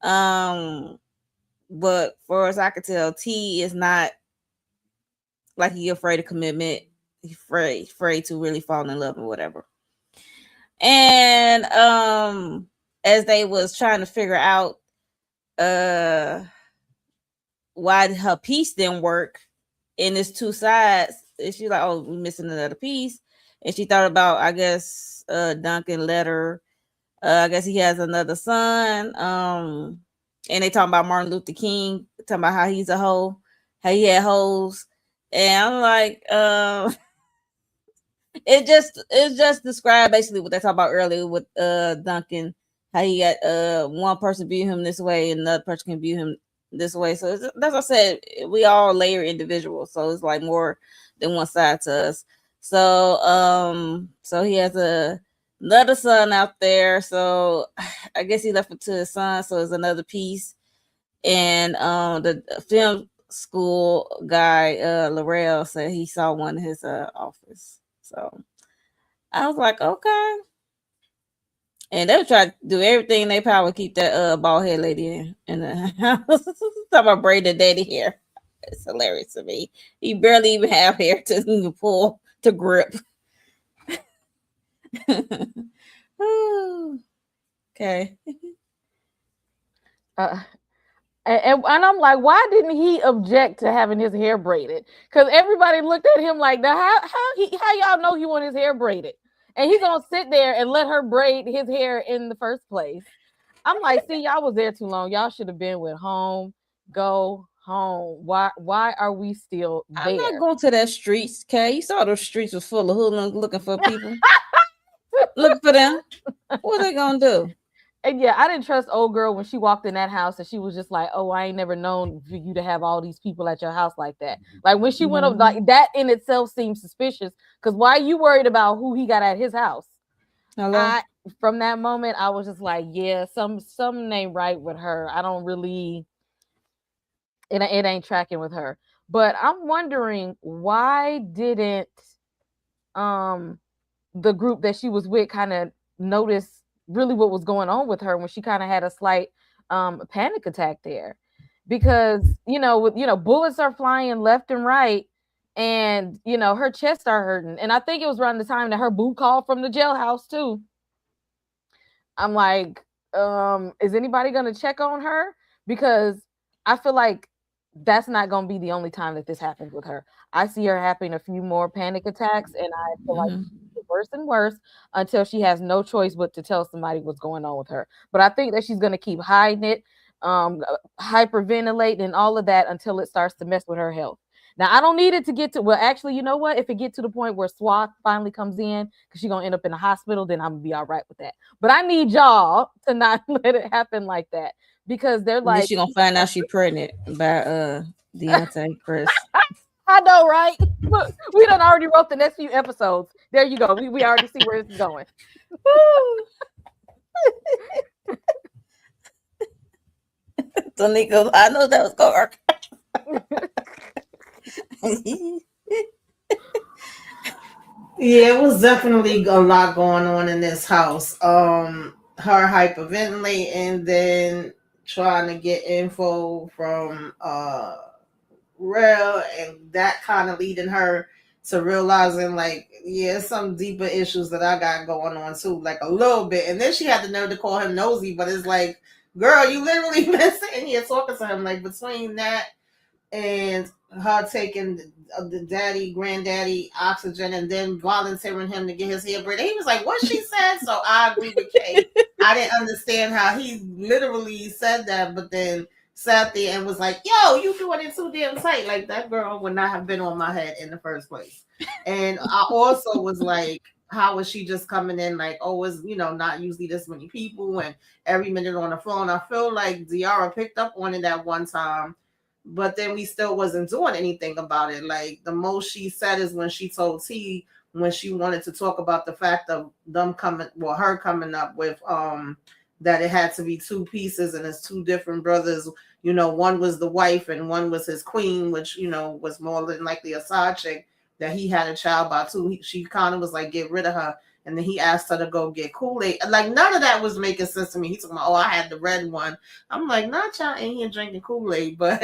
S5: But for as I could tell, T is not like he afraid of commitment. He's afraid to really fall in love or whatever. And as they was trying to figure out why her piece didn't work in its two sides, and she's like, oh, we're missing another piece. And she thought about, I guess, Duncan let her, I guess he has another son. And they talking about Martin Luther King, talking about how he's a hoe, how he had hoes. And I'm like, it's just described basically what they talked about earlier with Duncan, how he got one person view him this way and another person can view him this way. So that's what I said, we all layer individuals, so it's like more than one side to us. So he has another son out there, so I guess he left it to his son, so it's another piece. And the film school guy Laurel said he saw one in his office. So I was like, okay. And they would try to do everything in their power to keep that bald head lady in the house. Talk about braided daddy hair. It's hilarious to me. He barely even have hair to even pull to grip. Okay.
S6: And I'm like, why didn't he object to having his hair braided? Because everybody looked at him like, now how y'all know he want his hair braided? And he's gonna sit there and let her braid his hair in the first place. I'm like, see, y'all was there too long. Y'all should have been with home. Go home. Why are we still there?
S5: I'm not going to that streets, Kay. You saw those streets was full of hoodlums looking for people. Looking for them. What are they gonna do?
S6: And yeah, I didn't trust old girl when she walked in that house and she was just like, oh, I ain't never known for you to have all these people at your house like that. Like when she went up, like that in itself seems suspicious. Because why are you worried about who he got at his house?
S5: Hello?
S6: From that moment, I was just like, yeah, something ain't right with her. I don't really, it ain't tracking with her. But I'm wondering, why didn't the group that she was with kind of notice really what was going on with her when she kind of had a slight panic attack there? Because bullets are flying left and right, and her chest started hurting. And I think it was around the time that her boo called from the jailhouse too. I'm like, is anybody gonna check on her? Because I feel like that's not gonna be the only time that this happens with her. I see her having a few more panic attacks, and I feel like worse and worse until she has no choice but to tell somebody what's going on with her. But I think that she's going to keep hiding it, hyperventilating and all of that until it starts to mess with her health. Now, I don't need it to get to, well, actually, you know what? If it gets to the point where SWAT finally comes in because she's going to end up in the hospital, then I'm going to be all right with that. But I need y'all to not let it happen like that, because they're like,
S5: she's going to find out she's pregnant by Deontay Chris.
S6: I know, right? Look, we done already wrote the next few episodes. There you go. We already see where this is going.
S5: Tanika, I know that was going to
S7: Yeah, it was definitely a lot going on in this house. Her hyperventilating and then trying to get info from Rel, and that kind of leading her to realizing, like, yeah, some deeper issues that I got going on too, like a little bit. And then she had the nerve to call him nosy, but it's like, girl, you literally been sitting here talking to him. Like, between that and her taking the daddy, granddaddy oxygen and then volunteering him to get his hair braided, he was like, what she said? So I agree with Kay. I didn't understand how he literally said that, but then sat there and was like, yo, you doing it too damn tight. Like, that girl would not have been on my head in the first place. And I also was like, how was she just coming in like, oh, it's, not usually this many people and every minute on the phone? I feel like Diarra picked up on it that one time, but then we still wasn't doing anything about it. Like, the most she said is when she told T, when she wanted to talk about the fact of her coming up with that it had to be two pieces and it's two different brothers. One was the wife and one was his queen, which was more than likely a side chick that he had a child by too. She kind of was like, get rid of her. and then he asked her to go get Kool-Aid. Like, none of that was making sense to me. He's talking about, oh, I had the red one. I'm like, not y'all in here drinking Kool-Aid, but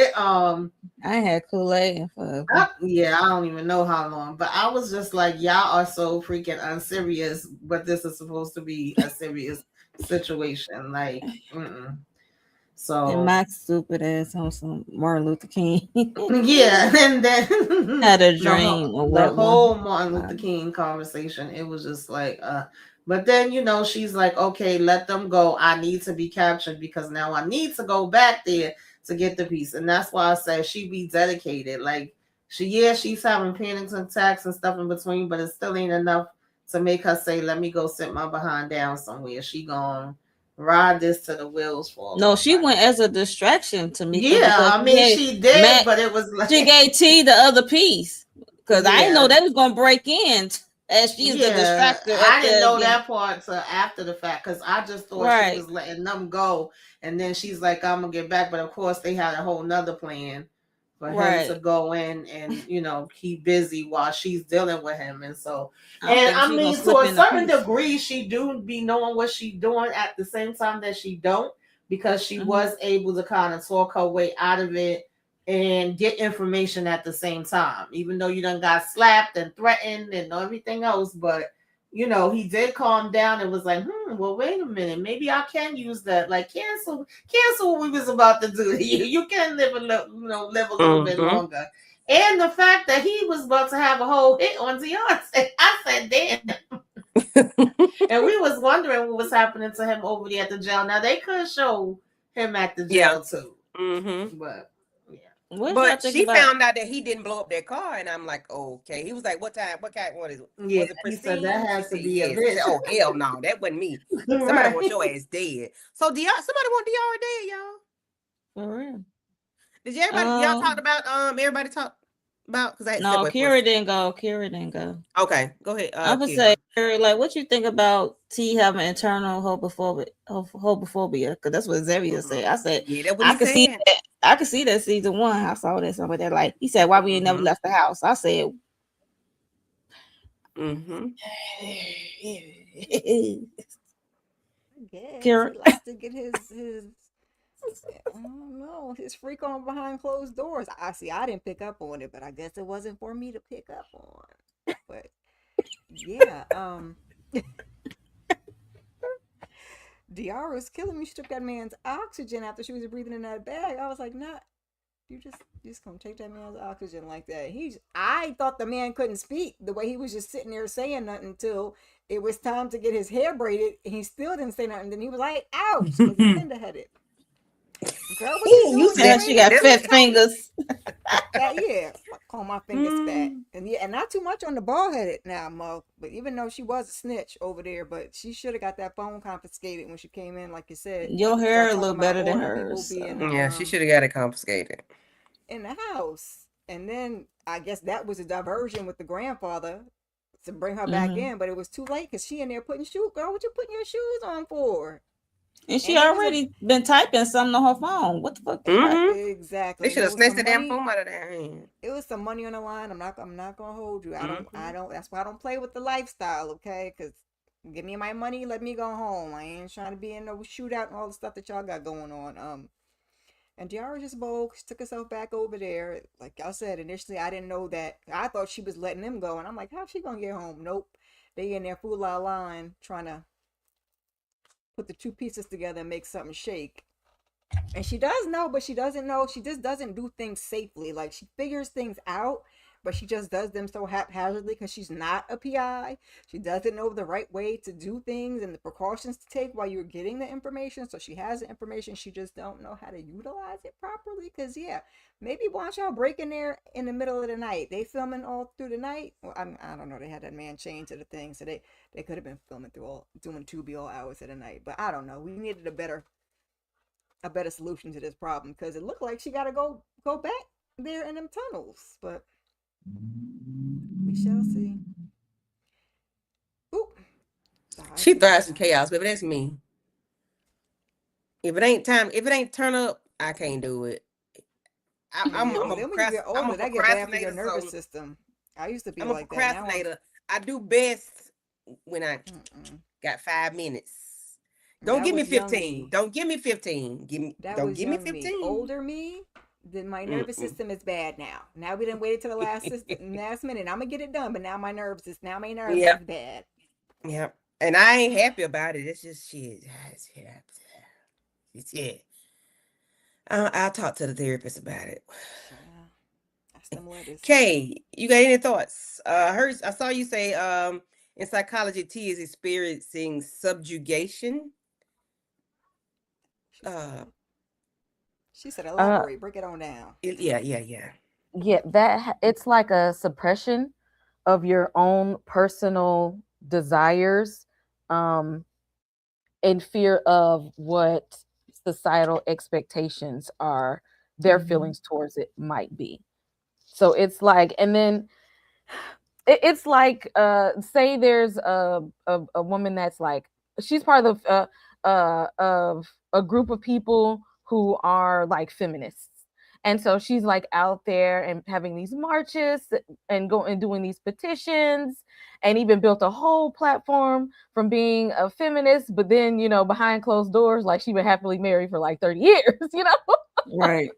S5: I had Kool-Aid for
S7: yeah, I don't even know how long. But I was just like, y'all are so freaking unserious, but this is supposed to be a serious situation. Like,
S5: and
S7: so
S5: my stupid ass on some Martin Luther King.
S7: yeah, and then
S5: Had a dream or
S7: the
S5: what
S7: whole
S5: one.
S7: Martin Luther King conversation, it was just like, but then she's like, okay, let them go. I need to be captured because now I need to go back there to get the piece. And that's why I said she be dedicated. Like she's having panic attacks and stuff in between, but it still ain't enough to make her say, let me go sit my behind down somewhere. She gonna ride this to the wheels fall
S5: No,
S7: off.
S5: she went as a distraction to me
S7: Yeah,
S5: because
S7: I mean she did,
S5: Matt,
S7: but it was like
S5: she gave T the other piece because I didn't know they was gonna break in as she's the distractor.
S7: I didn't know that part till after the fact because I just thought she
S5: Right.
S7: was letting them go, and then she's like, "I'm gonna get back," but of course they had a whole nother plan for him to
S5: Right.
S7: go in and keep busy while she's dealing with him, and so
S5: I'm
S7: and
S5: thinking
S7: I
S5: she gonna
S7: mean to
S5: slip
S7: a
S5: in the
S7: certain
S5: piece.
S7: degree she do be knowing what she doing at the same time that she don't because she
S5: Mhm.
S7: was able to kind of talk her way out of it and get information at the same time, even though you done got slapped and threatened and everything else. But he did calm down and was like, well, wait a minute, maybe I can use that. Like, cancel what we was about to do to you. You can live live a little bit longer. And the fact that he was about to have a whole hit on Beyonce, I said, damn. And we was wondering what was happening to him over there at the jail. Now they could show him at the jail too, but yeah.
S5: What y'all
S3: But
S5: think
S3: she
S5: about?
S3: found out that he didn't blow up their car, and I'm like, okay. He was like, "What time? What kind? What is it?
S7: Yeah,
S3: Was it
S7: he said that
S3: Prestige?" She
S7: has to
S3: said,
S7: be a
S3: "Yes." He
S7: bitch.
S3: said, "Oh hell no, that wasn't me. Somebody
S7: Right.
S3: wants your ass dead." So Diarra, somebody want Diarra dead, y'all.
S5: For real.
S3: Did y'all talked about everybody talked about because I had to step
S5: No,
S3: away for a
S5: Kira didn't go. Kira didn't go.
S3: Okay, go ahead,
S5: I would say,
S3: Kira.
S5: like, what you think about T having internal homophobia? Because that's what Xavier said. I said,
S3: Yeah, that's what
S5: I
S3: he
S5: could see
S3: said.
S5: that. I could see that season one. I saw that somewhere there. Like he said, why we ain't never left the house? I said,
S4: Yes,
S5: Kira.
S4: he likes to get his I don't know, his freak on behind closed doors. I see. I didn't pick up on it, but I guess it wasn't for me to pick up on. But yeah, Diarra was killing me. She took that man's oxygen after she was breathing in that bag. I was like, nah, you just gonna take that man's oxygen like that. I thought the man couldn't speak the way he was just sitting there saying nothing until it was time to get his hair braided, and he still didn't say nothing. Then he was like, ouch, because he's tender headed. Girl, what you
S3: You
S4: doing? You
S3: said
S5: And she
S4: waiting
S5: got
S3: this.
S4: till
S5: fat
S4: it's time?
S5: fingers.
S4: Yeah, call my fingers fat, and yeah, and not too much on the bald headed now, Mo. But even though she was a snitch over there, but she should have got that phone confiscated when she came in, like you said.
S5: Your hair
S4: Start
S5: a
S4: talking
S5: little
S4: about
S5: better
S4: all
S5: than
S4: the people
S5: hers.
S4: being
S5: So.
S3: Yeah, she should have got it confiscated
S4: in the house, and then I guess that was a diversion with the grandfather to bring her back in, but it was too late because she in there putting shoes. Girl, what you putting your shoes on for?
S5: And she
S4: And it was
S5: already been typing something on her phone. What the fuck?
S4: exactly.
S3: They
S4: And
S3: should
S4: there
S3: have
S4: was
S3: snatched
S4: some
S3: the damn
S4: money.
S3: phone out of their hand.
S4: It was some money on the line. I'm not gonna hold you. I don't. That's why I don't play with the lifestyle, okay? Because give me my money, let me go home. I ain't trying to be in no shootout and all the stuff that y'all got going on. And Diarra just bold. She took herself back over there. Like I said initially, I didn't know that. I thought she was letting them go, and I'm like, how's she gonna get home? Nope. They in there fool la line trying to put the two pieces together and make something shake. And she does know, but she doesn't know. She just doesn't do things safely. Like she figures things out, but she just does them so haphazardly because she's not a PI. She doesn't know the right way to do things and the precautions to take while you're getting the information. So she has the information, she just don't know how to utilize it properly. Because yeah, maybe once y'all break in there in the middle of the night, they filming all through the night. Well, I don't know. They had that man chained to the thing, so they could have been filming through doing Tubi all hours of the night. But I don't know. We needed a better solution to this problem because it looked like she got to go back there in them tunnels, but we shall see. Ooh,
S3: She thrives in chaos, baby. That's me. If it ain't turn up, I can't do it.
S4: Yeah,
S3: I'm
S4: well,
S3: a
S4: then when you get
S3: I'm a
S4: older, that get bad for your
S3: procrastinator,
S4: nervous
S3: so
S4: system. I used to be
S3: I'm a
S4: like that. Now I'm
S3: procrastinator. I do best when I got 5 minutes. Don't
S4: That
S3: give me
S4: was young
S3: 15.
S4: me.
S3: Don't give me 15.
S4: That
S3: Don't
S4: was
S3: give me
S4: young me.
S3: 15.
S4: Older me, then my nervous system is bad now. Now we didn't wait until the last minute. I'm gonna get it done, but now my nerves is
S3: Yep.
S4: bad.
S3: Yep. And I ain't happy about it. It's just shit. Yeah. I'll talk to the therapist about it.
S4: Yeah, that's them letters.
S3: Kay, you got any thoughts? I saw you say in psychology T is experiencing subjugation.
S4: She said. She said,
S6: Uh,
S4: elaborate, break it on down.
S3: Yeah.
S6: yeah, it's like a suppression of your own personal desires, um, in fear of what societal expectations are, their feelings towards it might be. So it's like, and then it's like, say there's a woman that's like, she's part of a group of people who are like feminists, and so she's like out there and having these marches and going and doing these petitions, and even built a whole platform from being a feminist, but then, behind closed doors, like she been happily married for like 30 years.
S5: Right.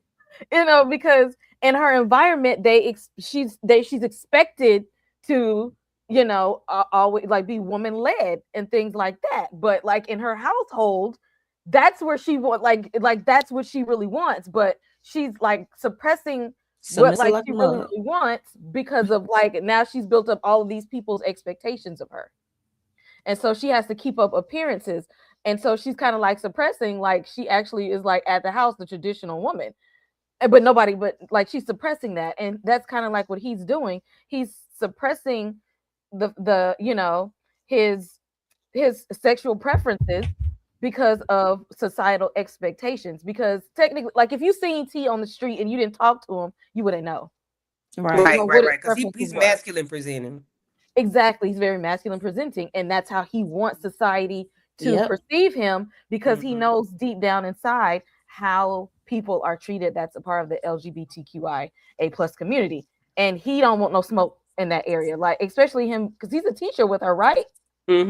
S6: Because in her environment, she's expected to, always like be woman led and things like that. But like in her household, that's where she like that's what she really wants. But she's like suppressing what
S5: Submissive
S6: like
S5: like
S6: she
S5: a
S6: really,
S5: mug.
S6: really wants, because of like now she's built up all of these people's expectations of her. And so she has to keep up appearances. And so she's kind of like suppressing, like she actually is like at the house, the traditional woman. But like she's suppressing that. And that's kind of like what he's doing. He's suppressing the his sexual preferences because of societal expectations. Because technically, like if you seen T on the street and you didn't talk to him, you wouldn't know.
S5: Right.
S6: You know what his
S3: Right. Because
S6: preferences
S3: he's
S6: were.
S3: masculine presenting.
S6: Exactly. He's very masculine presenting. And that's how he wants society to perceive him, because he knows deep down inside how people are treated. That's a part of the LGBTQIA plus community. And he don't want no smoke in that area. Like, especially him, because he's a teacher with her, right?
S5: He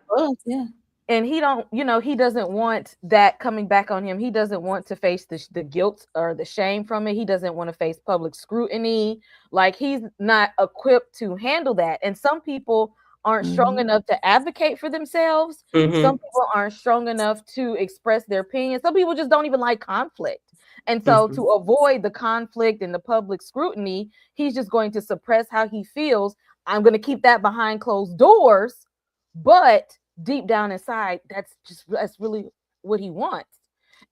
S5: was, yeah.
S6: And he don't, he doesn't want that coming back on him. He doesn't want to face the guilt or the shame from it. He doesn't want to face public scrutiny. Like, he's not equipped to handle that. And some people aren't strong enough to advocate for themselves. Some people aren't strong enough to express their opinion. Some people just don't even like conflict. And so to avoid the conflict and the public scrutiny, he's just going to suppress how he feels. I'm going to keep that behind closed doors, but deep down inside, that's really what he wants.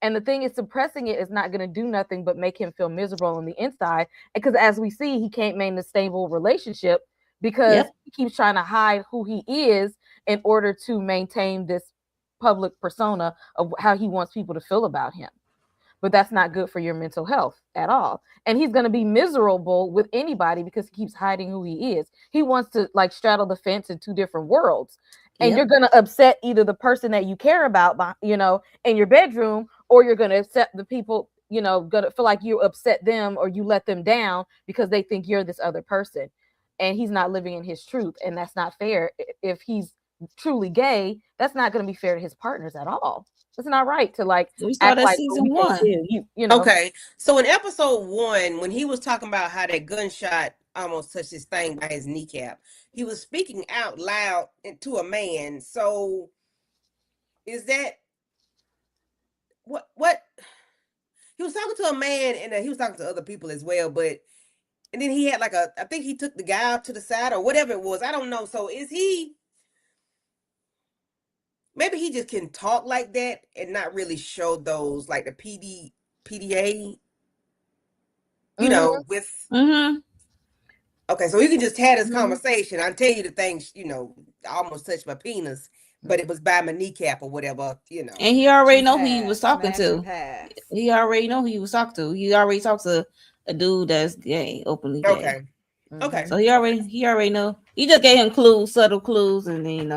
S6: And the thing is, suppressing it is not going to do nothing but make him feel miserable on the inside. Because as we see, he can't maintain a stable relationship because he keeps trying to hide who he is in order to maintain this public persona of how he wants people to feel about him. But that's not good for your mental health at all. And he's going to be miserable with anybody because he keeps hiding who he is. He wants to like straddle the fence in two different worlds. And you're going to upset either the person that you care about, in your bedroom, or you're going to upset the people, going to feel like you upset them or you let them down because they think you're this other person. And he's not living in his truth. And that's not fair. If he's truly gay, that's not going to be fair to his partners at all. It's not right to like
S5: act like
S6: season
S5: one.
S3: Okay, so in episode 1, when he was talking about how that gunshot almost touched his thing by his kneecap, he was speaking out loud to a man. So is that what he was talking to a man, and he was talking to other people as well, but and then he had like I think he took the guy out to the side or whatever it was. I don't know. So is he? Maybe he just can talk like that and not really show those like the PDA, with. Okay, so you can just have this conversation. I'll tell you the things, I almost touched my penis, but it was by my kneecap or whatever,
S5: And he already know who he was talking to. He already know who he was talking to. He already talked to a dude that's gay, openly gay.
S3: Okay.
S5: So he already know. He just gave him clues, subtle clues, and then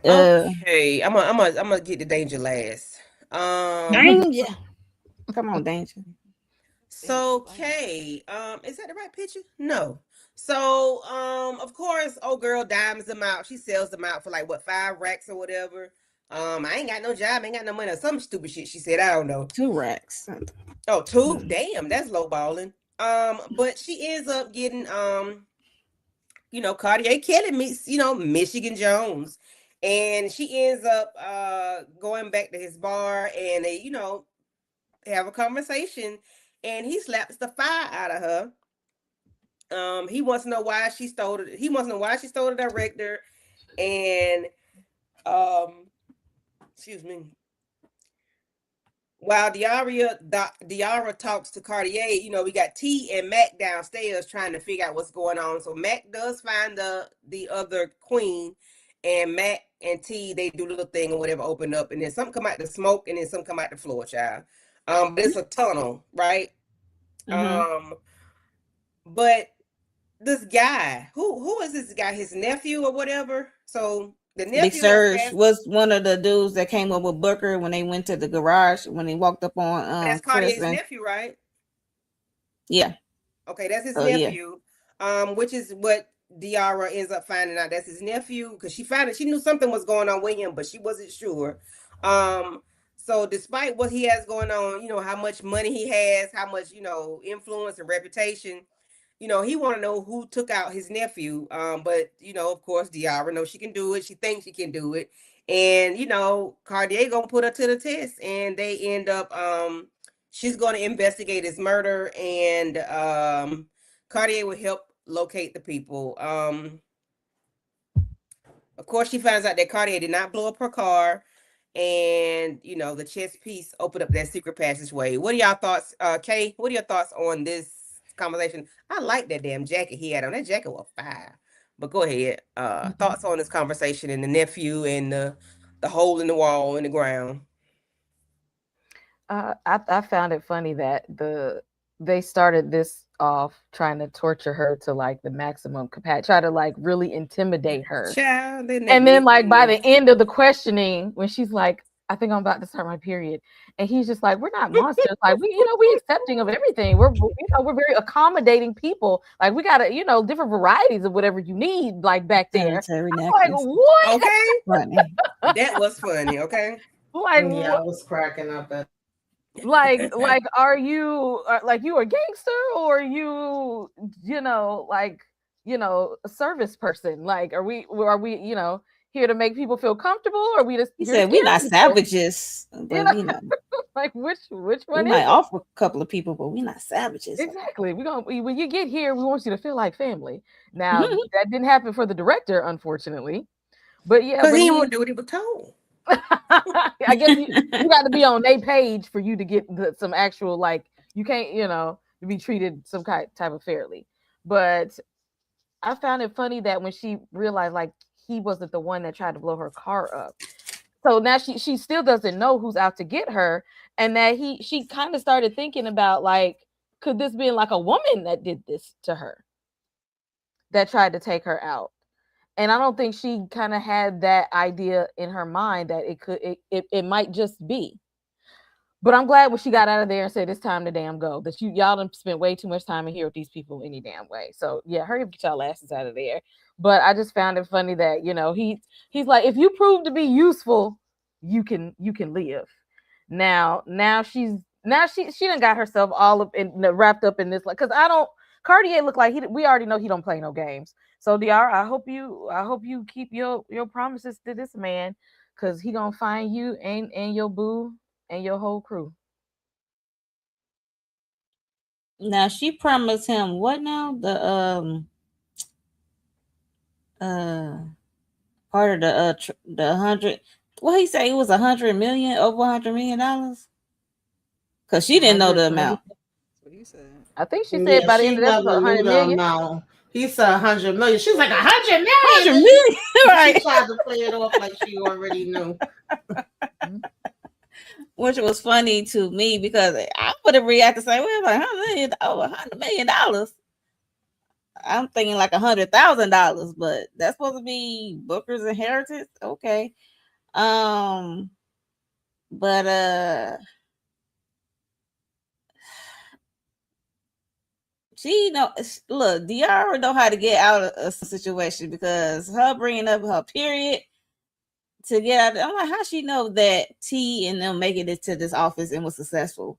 S3: Okay, I'm gonna get the danger last.
S5: Danger. Come on, danger.
S3: So Kay, is that the right picture? No. So, of course, old girl dimes them out. She sells them out for like what, 5 racks or whatever. I ain't got no job, ain't got no money, or some stupid shit she said. I don't know.
S5: 2 racks.
S3: Oh, two? Damn, that's low balling. But she ends up getting Cartier Kelly meets, Michigan Jones. And she ends up going back to his bar and they, have a conversation and he slaps the fire out of her. He wants to know why she stole it. He wants to know why she stole the director. And excuse me. While Diarra talks to Cartier, we got T and Mac downstairs trying to figure out what's going on. So Mac does find the other queen, and Mac and T they do a little thing or whatever, open up, and then some come out the smoke, and then some come out the floor, child. But it's a tunnel, right?
S5: Mm-hmm.
S3: But this guy, who is this guy? His nephew or whatever. So the
S5: Big
S3: nephew has
S5: Surge
S3: passed.
S5: was one of the dudes that came up with Booker when they went to the garage when they walked up on
S3: That's
S5: Chris
S3: Cartier's
S5: and
S3: nephew, right?
S5: yeah.
S3: Okay, that's his
S5: Oh yeah.
S3: nephew. Which is what Diarra ends up finding out. That's his nephew because she found it. She knew something was going on with him, but she wasn't sure. So despite what he has going on, how much money he has, how much influence and reputation, he want to know who took out his nephew. But of course, Diarra knows she can do it. She thinks she can do it, and Cartier gonna put her to the test, and they end up she's going to investigate his murder, and Cartier will help locate the people. Of course, she finds out that Cartier did not blow up her car, and the chess piece opened up that secret passageway. What are y'all thoughts, Kay? What are your thoughts on this conversation? I like that damn jacket he had on. That jacket was fire. But go ahead. Thoughts on this conversation and the nephew and the hole in the wall in the ground.
S6: I found it funny that they started this off trying to torture her to like the maximum capacity, try to like really intimidate her.
S3: Child, then that
S6: And then like by
S3: meekness.
S6: the end of the questioning, when she's like, I think I'm about to start my period. And he's just like, we're not monsters. Like we accepting of everything. We're very accommodating people. Like we got different varieties of whatever you need, like back there.
S5: Sanitary
S6: I'm like,
S5: napkins.
S6: what?
S3: Okay.
S5: Funny.
S3: That was funny, okay?
S6: Like,
S7: Yeah, I was cracking up at.
S6: like are you like you a gangster or a service person? Like are we here to make people feel comfortable, or are we just
S5: He
S6: here to
S5: said, "We
S6: scare
S5: not
S6: people?
S5: savages,
S6: You
S5: but
S6: know, like which
S5: we
S6: one is
S5: might
S6: it?
S5: offer a couple of people, but we not savages."
S6: Exactly. When you get here, we want you to feel like family. Now that didn't happen for the director, unfortunately. But yeah,
S3: Because
S6: when
S3: he didn't
S6: he
S3: want to do what he was told.
S6: I guess you got to be on their page for you to get some actual, like, you can't be treated some type of fairly. But I found it funny that when she realized like he wasn't the one that tried to blow her car up, so now she still doesn't know who's out to get her, and that she kind of started thinking about like, could this be like a woman that did this to her, that tried to take her out? And I don't think she kind of had that idea in her mind that it might just be. But I'm glad when she got out of there and said it's time to damn go. That y'all done spent way too much time in here with these people any damn way. So yeah, hurry up, get y'all asses out of there. But I just found it funny that he's like, if you prove to be useful, you can live. Now she done got herself all up in wrapped up in this, like, because I don't Cartier look like we already know he don't play no games. So Diarra, I hope you keep your promises to this man, because he gonna find you and your boo and your whole crew.
S5: Now she promised him what now? The uh part of the 100. What he say? It was 100 million, over $100 million. Because she didn't know the
S6: 100
S5: amount.
S4: That's what he said.
S6: I think she said
S7: Yeah,
S6: by the
S7: she
S6: end of the
S7: never
S6: episode,
S7: knew
S6: 100
S7: the
S6: million.
S7: amount. He said 100 million. She's like 100
S5: 100
S7: million.
S5: million,
S7: She
S5: right?
S7: tried to play it off like she already knew.
S5: Which was funny to me because I would have reacted the same way. Like, $100 million. I'm thinking like $100,000, but that's supposed to be Booker's inheritance. Okay. Um, but she know. Look, Diarra know how to get out of a situation because her bringing up her period to get out. I'm like, how she know that T and them making it to this office and was successful?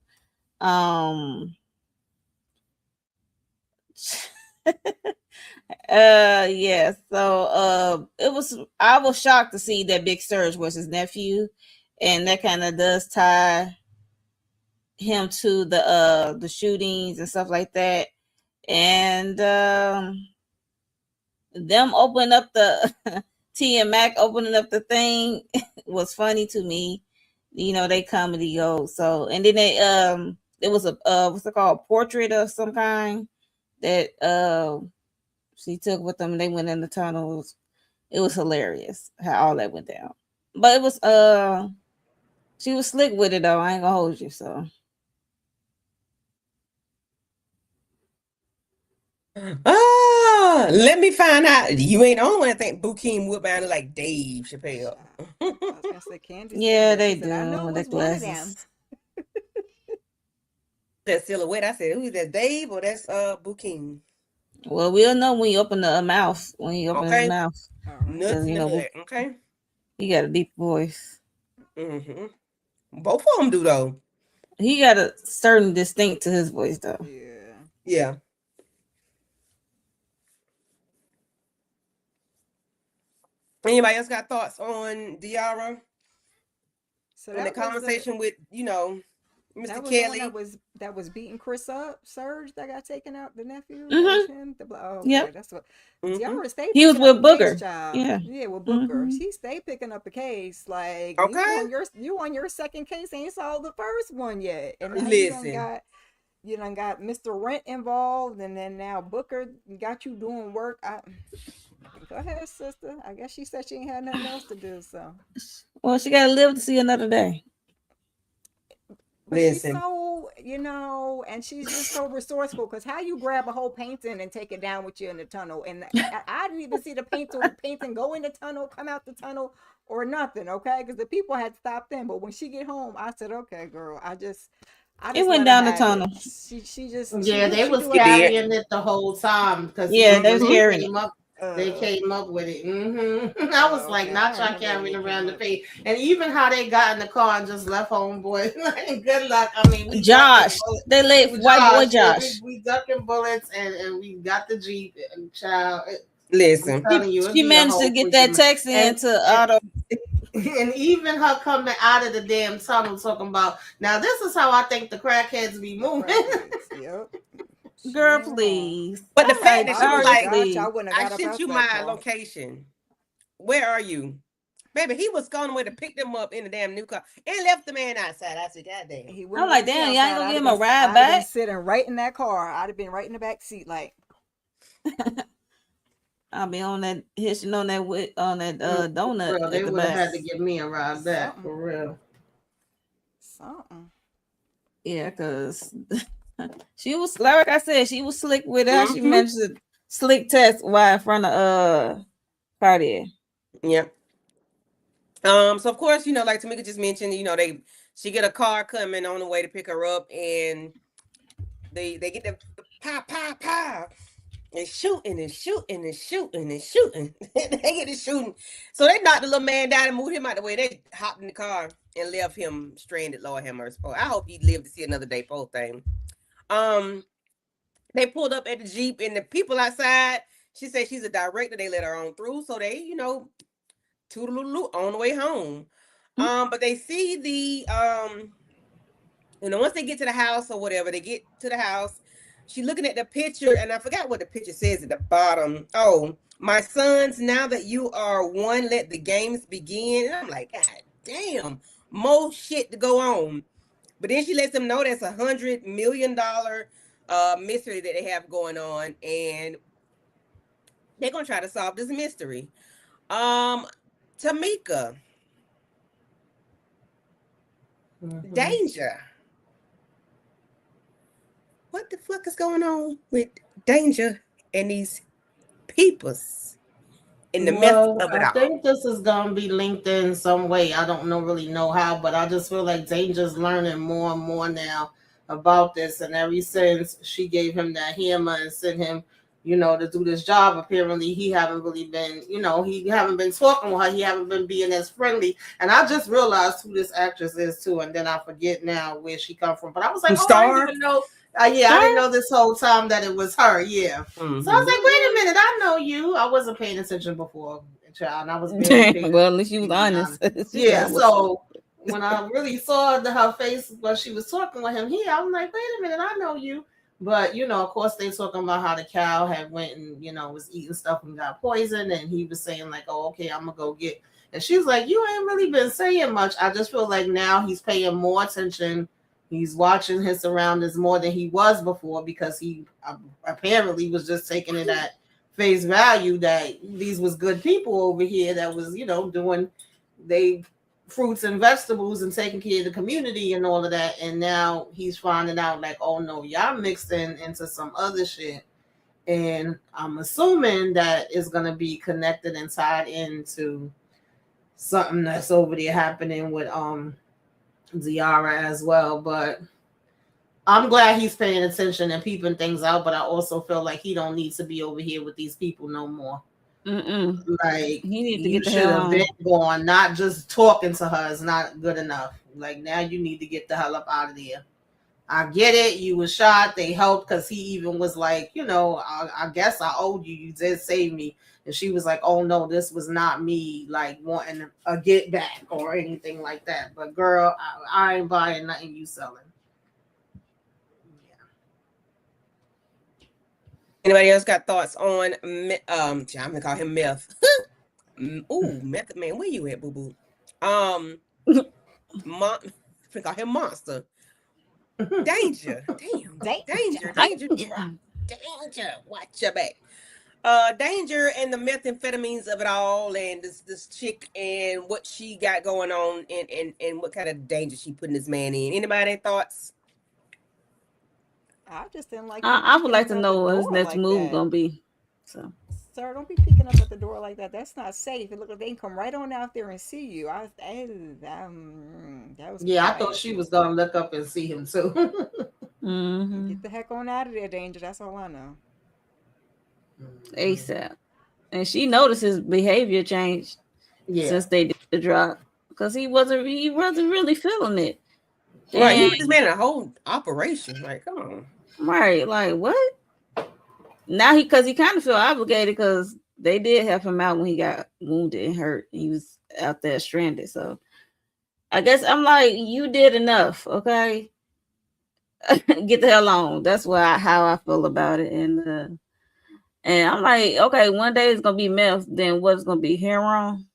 S5: Yeah, so I was shocked to see that Big Sturge was his nephew, and that kind of does tie him to the shootings and stuff like that. And them opening up the T and Mac opening up the thing was funny to me. You know, they comedy gold. So, and then they it was a what's it called, portrait of some kind that she took with them, and they went in the tunnels. It was hilarious how all that went down. But it was she was slick with it though. I ain't gonna hold you. So
S3: let me find out. You ain't the only one. I think Bukeem whip out like Dave Chappelle.
S4: I was gonna say Candy.
S5: yeah,
S4: said that.
S5: they
S4: She
S5: do.
S4: said, I know it
S5: The
S4: was one of them.
S5: glasses.
S3: That silhouette. I said, who's that, Dave or that's Bukeem?
S5: Well, we'll know when you open the mouth. When you open his
S3: Okay.
S5: mouth,
S4: All right.
S3: Nuts in
S5: you
S3: the
S5: know
S3: nut. Okay.
S5: he got a deep voice.
S3: Mm-hmm. Both of them do though.
S5: He got a certain distinct to his voice though.
S4: Yeah.
S3: Yeah. Anybody else got thoughts on Diarra
S4: So
S3: and the
S4: that was
S3: conversation with
S4: that
S3: Mr.
S4: was
S3: Kelly?
S4: the one that was beating Chris up, Serge, that got taken out, the nephew. That
S5: Mm-hmm.
S4: was him. Okay,
S5: Yep.
S4: that's what
S3: Mm-hmm.
S4: Diarra stayed
S5: He was
S4: picking up
S5: with
S4: the case,
S5: Booker.
S4: child.
S5: Yeah.
S4: Yeah, with Booker.
S5: Mhm.
S4: She stayed picking up the case. Like
S3: Okay.
S4: you on your second case, ain't solved the first one yet. And now
S3: Listen.
S4: you done got Mr. Rent involved, and then now Booker got you doing work. Go ahead, sister. I guess she said she ain't had nothing else to do, so.
S5: Well, she got to live to see another day.
S4: But she's
S3: Listen.
S4: so, and she's just so resourceful. Because how you grab a whole painting and take it down with you in the tunnel? And I didn't even see the painting go in the tunnel, come out the tunnel, or nothing. Okay, because the people had stopped them. But when she get home, I said, "Okay, girl, I just
S5: It went
S4: let her
S5: down the
S4: have
S5: tunnel.
S4: it." She just
S7: Yeah, they
S4: she
S7: was
S4: do it.
S7: carrying it the whole time because
S5: Yeah, they
S7: when
S5: was
S7: they
S5: carrying it.
S7: came up, they
S4: Uh,
S7: came up with it. I was like,
S4: okay, I
S7: not y'all
S4: remember when they
S7: carrying around
S4: came
S7: the
S4: up.
S7: page, and even how they got in the car and just left homeboy. Like, good luck. I mean, we ducking
S5: Josh,
S7: bullets.
S5: they let white boy
S7: Yeah,
S5: Josh.
S7: we ducking bullets, and we got the Jeep. And child, I'm
S3: Listen.
S7: telling you, it'd
S5: She
S7: be a
S5: managed to
S7: whole
S5: get that
S7: freaking
S5: text
S7: and
S5: into auto.
S7: and even her coming out of the damn tunnel talking about, now this is how I think the crackheads be
S4: The
S7: moving.
S4: crackheads, yep. She
S5: Girl,
S4: ain't wrong.
S5: please.
S3: But the
S5: I'm
S3: fact
S5: like,
S3: that
S4: I
S3: she was
S4: was
S5: Daria,
S3: like,
S4: Josh. I
S5: please.
S4: wouldn't have
S3: I
S4: got up
S3: sent
S4: out
S3: you
S4: that
S3: my
S4: car.
S3: location. Where are you? Baby, he was going away to pick them up in the damn new car and left the man outside. I said, God damn.
S4: He
S5: I'm
S4: wouldn't
S5: like,
S4: left me
S5: damn, y'all ain't
S4: outside.
S5: gonna give him a ride
S4: I'd have been
S5: back.
S4: sitting right in that car. I'd have been right in the back seat, like.
S5: I'll be on that hitching on that donut
S7: Girl,
S5: at
S7: they
S5: the
S7: would have
S5: back.
S7: had to give me a ride back
S4: Something.
S7: for real.
S4: Something.
S5: Yeah, because she was, like I said, she was slick with it. How she
S3: Mm-hmm.
S5: managed to slick test while in front of Cartier.
S3: Yep. So of course, like Tamika just mentioned, she get a car coming on the way to pick her up, and they get the pow and shooting and shooting and shooting and shooting. They get to shooting. So they knocked the little man down and moved him out the way. They hopped in the car and left him stranded. Lord have mercy. I hope he lived to see another day. Poor thing. They pulled up at the Jeep, and the people outside, she said she's a director. They let her on through. So they, toodaloo on the way home. But they see once they get to the house or whatever, they get to the house. She looking at the picture, and I forgot what the picture says at the bottom. Oh, my sons, now that you are one, let the games begin. And I'm like, God damn, more shit to go on. But then she lets them know that's $100 million mystery that they have going on, and they're gonna try to solve this mystery. Tamika, Danger. What the fuck is going on with Danger and these peoples in the mess
S7: Well,
S3: of it
S7: I
S3: all?
S7: think this is gonna be linked in some way. I don't really know how, but I just feel like Danger's learning more and more now about this, and ever since she gave him that hammer and sent him, to do this job, apparently he haven't really been, he haven't been talking with her. He haven't been being as friendly. And I just realized who this actress is too, and then I forget now where she come from. But I was like,
S3: Who
S7: oh, I didn't
S3: star?
S7: even know. Yeah, I didn't know this whole time that it was her. Yeah.
S3: Mm-hmm.
S7: So I was like, wait a minute, I know you. I wasn't paying attention before, child, and I was barely paying
S5: Well, at least she was honest.
S7: Yeah, so when I really saw her face when she was talking with him here, I'm like, wait a minute, I know you. But of course, they talking about how the cow had went and was eating stuff and got poisoned, and he was saying like, oh, okay, I'm gonna go get. And she's like, you ain't really been saying much. I just feel like now he's paying more attention. He's watching his surroundings more than he was before because he apparently was just taking it at face value that these was good people over here that was doing they fruits and vegetables and taking care of the community and all of that. And now he's finding out like, oh no, y'all mixed into some other shit. And I'm assuming that is going to be connected and tied into something that's over there happening with Diarra as well. But I'm glad he's paying attention and peeping things out, but I also feel like he don't need to be over here with these people no more. Like
S5: he needs to
S7: you
S5: get the
S7: should
S5: hell
S7: have
S5: on.
S7: been gone. Not just talking to her is not good enough. Like now you need to get the hell up out of there. I get it. You was shot. They helped because he even was like, I guess I owed you. You did save me. And she was like, oh no, this was not me like wanting a get back or anything like that. But girl, I ain't buying nothing you selling.
S3: Anybody else got thoughts on I'm gonna call him Meth. Ooh, Method Man, where you at, boo boo? I'm gonna call him Monster. Danger. Damn. Danger. Watch your back. Danger and the methamphetamines of it all, and this chick and what she got going on, and what kind of danger she putting this man in. Anybody thoughts?
S4: I just didn't like.
S5: I would like to
S4: at the
S5: know what his
S4: door
S5: next
S4: like
S5: move
S4: that.
S5: gonna be. So,
S4: Sir, don't be peeking up at the door like that. That's not safe. It look like they can come right on out there and see you. That was
S7: Yeah, I thought
S4: crazy.
S7: she was gonna look up and see him too.
S4: Get the heck on out of there, Danger. That's all I know.
S5: ASAP. And she noticed his behavior changed since they did the drop because he wasn't really feeling it.
S3: Right, he put this man in a whole operation. Like, come on.
S5: Right, like what? Now because he kind of feel obligated because they did have him out when he got wounded and hurt. He was out there stranded. So I guess I'm like, you did enough, okay? Get the hell on. That's how I feel about it. And I'm like, okay, one day it's gonna be meth. Then what's gonna be heroin?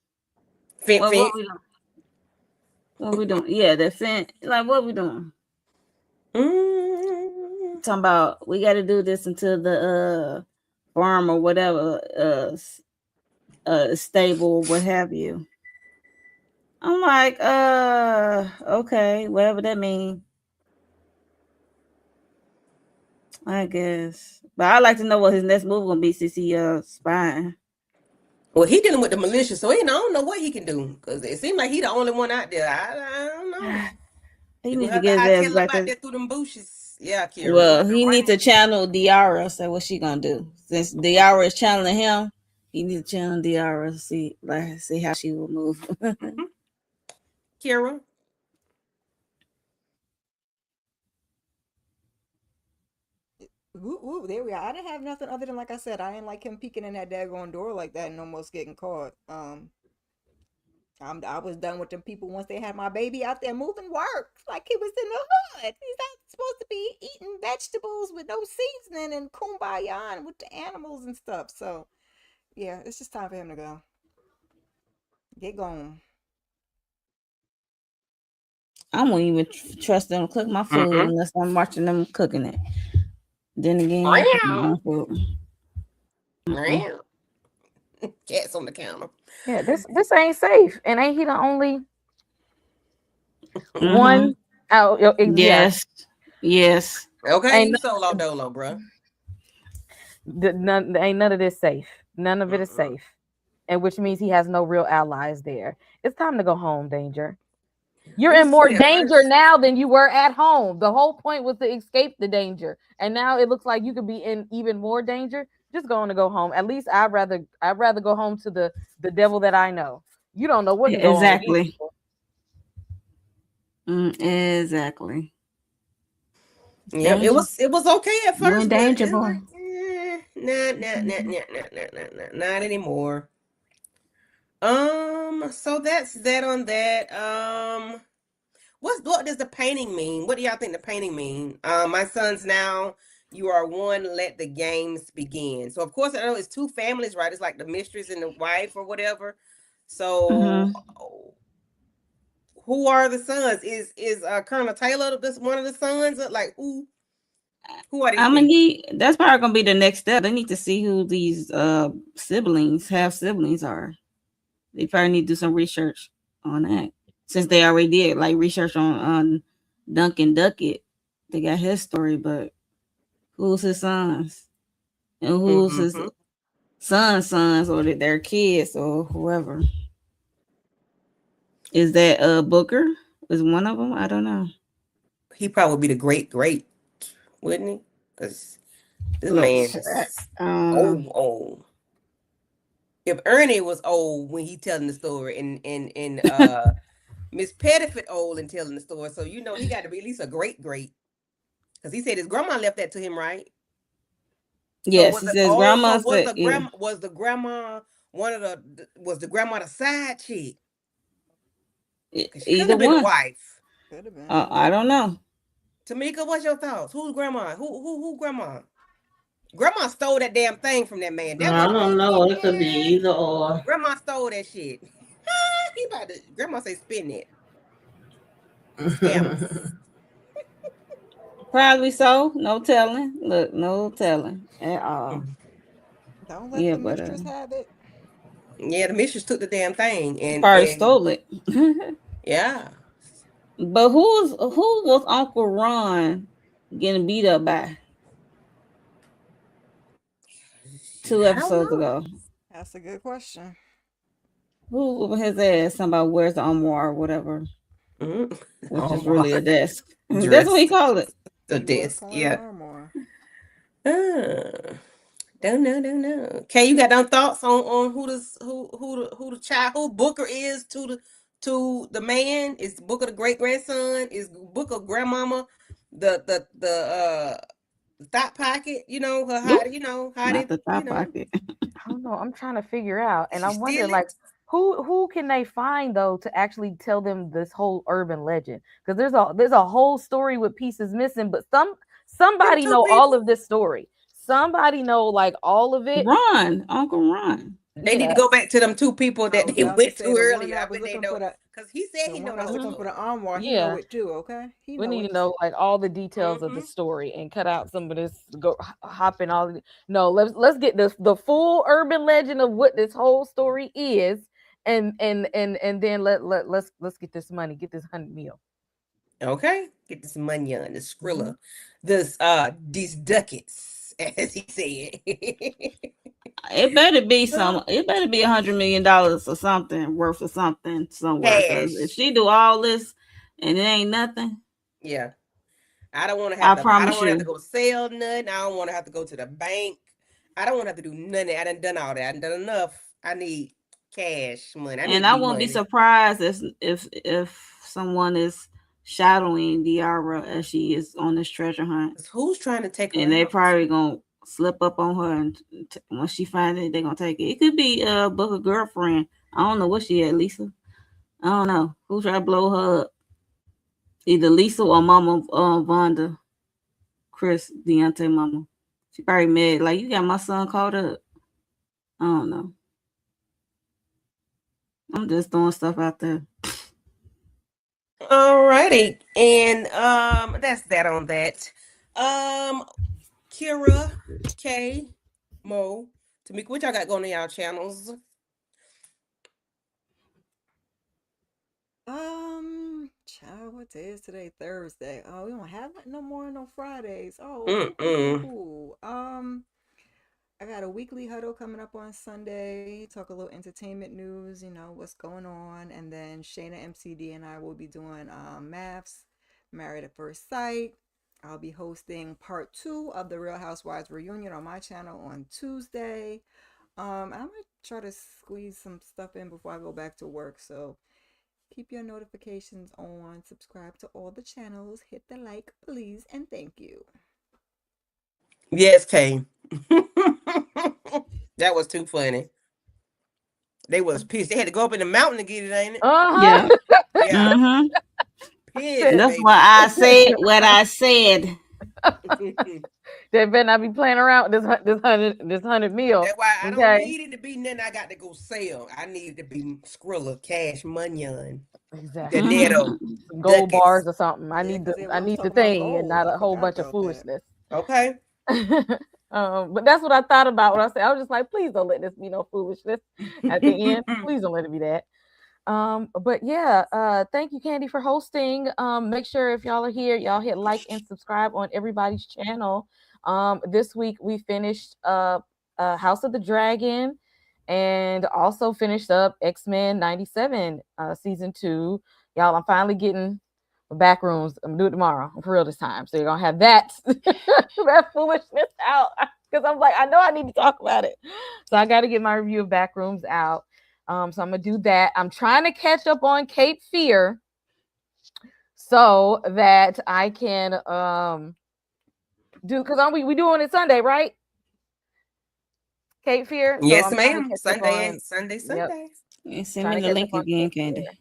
S5: What we doing? What we doing? Yeah, the fence. Like, what we doing? Talking about we got to do this until the farm or whatever stable, what have you. I'm like, okay, whatever that means. I guess, but I'd like to know what his next move gonna be since he spying.
S3: Well, he dealing with the militia, so I don't know what he can do because it seems like he the only one out there. I don't know.
S5: He needs to get his ass back
S3: there through them bushes. Yeah, Kira.
S5: Well, he needs to channel Diarra. So what she gonna do? Since Diarra is channeling him, he needs to channel Diarra. See how she will move.
S3: Kira.
S4: Woo, there we are. I didn't have nothing other than, like I said, I didn't like him peeking in that daggone door like that and almost getting caught. I was done with them people once they had my baby out there moving work like he was in the hood. He's not supposed to be eating vegetables with no seasoning and kumbaya with the animals and stuff. So, yeah, it's just time for him to go. Get going.
S5: I won't even trust them to cook my food unless I'm watching them cooking it. Then again,
S3: cats on the counter.
S6: Yeah, this ain't safe, and ain't he the only one out?
S5: Yes.
S3: Okay, you solo dolo, bro.
S6: Ain't none of this safe. None of it is safe, and which means he has no real allies there. It's time to go home, Danger. You're
S3: Which
S6: in
S3: is
S6: more
S3: funny at
S6: danger
S3: first.
S6: now than you were at home. The whole point was to escape the danger, and now it looks like you could be in even more danger. Just going to go home. At least I'd rather go home to the devil that I know. You don't know what can go on with these
S5: Exactly.
S6: people.
S5: Exactly.
S3: Yep, it
S5: Danger.
S3: was okay at
S5: You in
S3: first, but
S5: danger,
S3: it's
S5: boy.
S3: like, not anymore. So that's that on that. What does the painting mean? What do y'all think the painting mean? My sons now, you are one, let the games begin. So of course I know it's two families, right? It's like the mistress and the wife or whatever. So
S5: Mm-hmm.
S3: who are the sons? Is Colonel Taylor this one of the sons? Like who are these
S5: I'm gonna
S3: people?
S5: need. That's probably gonna be the next step. They need to see who these siblings, half siblings are. They probably need to do some research on that since they already did like research on Duncan Duckett. They got his story, but who's his sons and who's his
S3: Mm-hmm.
S5: sons or their kids or whoever? Is that Booker? Is one of them? I don't know.
S3: He probably would be the great, wouldn't he? Because this
S5: Look,
S3: man is
S5: I don't know.
S3: old. If Ernie was old when he telling the story, and Miss Pettiford old and telling the story, so you know he got to be at least a great, because he said his grandma left that to him, right? So
S5: Yes,
S3: was
S5: he
S3: the
S5: says
S3: oh, so
S5: grandma said yeah.
S3: was the grandma one of the was the grandma the side chick? Because she couldn't
S5: Either
S3: have been the
S5: one.
S3: wife.
S4: Could have been.
S5: I don't know.
S3: Tamika, what's your thoughts? Who's grandma? Who grandma? Grandma stole that damn thing from that man. That
S7: I
S3: wasn't
S7: don't
S3: his.
S7: know. It could be either or.
S3: Grandma stole that shit. He about to. Grandma say spin it. Scammers.
S5: Probably so. No telling. Look, no telling at all.
S3: Mm.
S4: Don't let
S5: Yeah,
S4: the
S5: but
S4: mistress have it.
S3: Yeah, the mistress took the damn thing,
S5: probably
S3: and
S5: stole it.
S3: yeah.
S5: But who was Uncle Ron getting beat up by two
S3: I don't
S5: episodes
S3: know.
S5: ago?
S4: That's a good question.
S5: Who was his ass? Somebody where's the armoire or whatever,
S3: Mm.
S5: which is really a
S3: Armoire
S5: desk. That's what he
S3: dress.
S5: called it.
S3: The
S4: He was
S3: disc.
S4: calling it
S3: Yeah.
S4: armor.
S3: Uh, don't know. Okay, you got them thoughts on who the child who Booker is to the man? Is Booker the great grandson? Is Booker grandmama the thought pocket? You know her how
S5: Nope,
S3: you know how
S5: not
S3: they
S5: the
S3: you
S5: top
S3: know
S5: pocket.
S6: I don't know. I'm trying to figure out,
S3: did
S6: and
S3: she
S6: I'm
S3: steal
S6: wondering like
S3: it?
S6: who can they find though to actually tell them this whole urban legend? Because there's a whole story with pieces missing, but
S3: Them
S6: somebody
S3: two
S6: know all
S3: people.
S6: of this story. Somebody know like all of it.
S5: Ron, Uncle Ron.
S3: They need to
S6: Yeah,
S3: go back to them two people
S4: I
S3: that
S4: was
S3: they
S4: about to
S3: went
S4: say
S3: to
S4: the one
S3: earlier. I
S4: that was
S3: bet they
S4: looking for
S3: know
S4: the
S3: because he said
S4: the
S3: he know
S4: one
S3: the
S4: that's
S3: whole
S4: looking for the
S3: story.
S4: armor. He know
S6: yeah.
S4: it too. Okay, he
S6: We
S4: know
S6: need
S4: it.
S6: to know like all the details of the
S3: Mm-hmm.
S6: story and cut out some of this go hopping all of no, let's get the full urban legend of what this whole story is, and then let's get this money, get this 100 mil.
S3: Okay, get this money on the
S6: Mhm.
S3: Skrilla, this these ducats, as he said.
S5: It better be some. It better be $100 million or something worth of something somewhere. Because if
S3: Cash.
S5: she do all this and it ain't nothing,
S3: Yeah, I don't want to have
S5: I
S3: to. I don't
S5: promise
S3: want to have to
S5: you.
S3: go sell nothing. I don't want to have to go to the bank. I don't want to have to do nothing. I done all that. I done enough. I need cash money. I
S5: And
S3: need
S5: I
S3: me
S5: won't be
S3: money.
S5: surprised if someone is shadowing Diarra as she is on this treasure hunt,
S3: 'Cause who's trying to take her
S5: and they
S3: out?
S5: probably gonna slip up on her, and once she find it, they're gonna take it. It could be book a girlfriend. I don't know what she had, Lisa. I don't know who tried to blow her up. Either Lisa or Mama Vonda, Chris Deontay Mama. She probably mad like you got my son caught up. I don't know. I'm just throwing stuff out there.
S3: Alrighty, and that's that on that. Um, Kira, K, Mo, Tamika, what y'all got going on y'all channels?
S4: Child, what day is today? Thursday. Oh, we don't have it no more on Fridays. Oh, cool, cool, cool,
S3: Mm-mm.
S4: cool. I got a weekly huddle coming up on Sunday. Talk a little entertainment news, what's going on. And then Shayna MCD and I will be doing maths, Married at First Sight. I'll be hosting part 2 of the Real Housewives reunion on my channel on Tuesday. I'm gonna try to squeeze some stuff in before I go back to work. So keep your notifications on, subscribe to all the channels, hit the like, please, and thank you.
S3: Yes, Kay. That was too funny. They was pissed. They had to go up in the mountain to get it, ain't it?
S5: Yeah.
S3: Yeah.
S5: Mm-hmm.
S3: Pissed,
S5: That's
S3: baby.
S5: why I said what I said.
S6: They better not be playing around with this hundred mil.
S3: That's why I don't
S6: Okay.
S3: need it to be nothing I got to go sell. I need it to be Skrilla, cash, money,
S6: Exactly.
S3: dinero,
S6: Some gold
S3: ducats.
S6: bars or something. I
S4: Yeah,
S6: need
S4: because
S6: the
S4: they
S6: I
S4: was
S6: need the
S4: talking about
S6: thing and
S4: gold.
S6: not
S4: I
S6: a whole
S4: forgot
S6: bunch of
S4: about that.
S6: foolishness.
S3: Okay.
S6: But that's what I thought about when I said I was just like, please don't let this be no foolishness at the end. Please don't let it be that. But yeah, thank you, Candy, for hosting. Make sure if y'all are here, y'all hit like and subscribe on everybody's channel. This week we finished House of the Dragon and also finished up X-Men 97 season 2. Y'all, I'm finally getting back rooms. I'm gonna do it tomorrow for real this time. So you're gonna have that that foolishness out. Because I'm like, I know I need to talk about it. So I gotta get my review of Backrooms out. So I'm gonna do that. I'm trying to catch up on Cape Fear so that I can do, because we doing it Sunday, right? Cape Fear. So
S3: Yes,
S6: I'm trying to
S3: ma'am.
S6: catch up on. Yep.
S3: Sunday.
S5: Yeah, send
S6: Trying
S5: me
S6: to
S5: the
S6: catch up
S5: link
S6: on
S5: again,
S6: Cape
S5: Candy.
S6: Fear.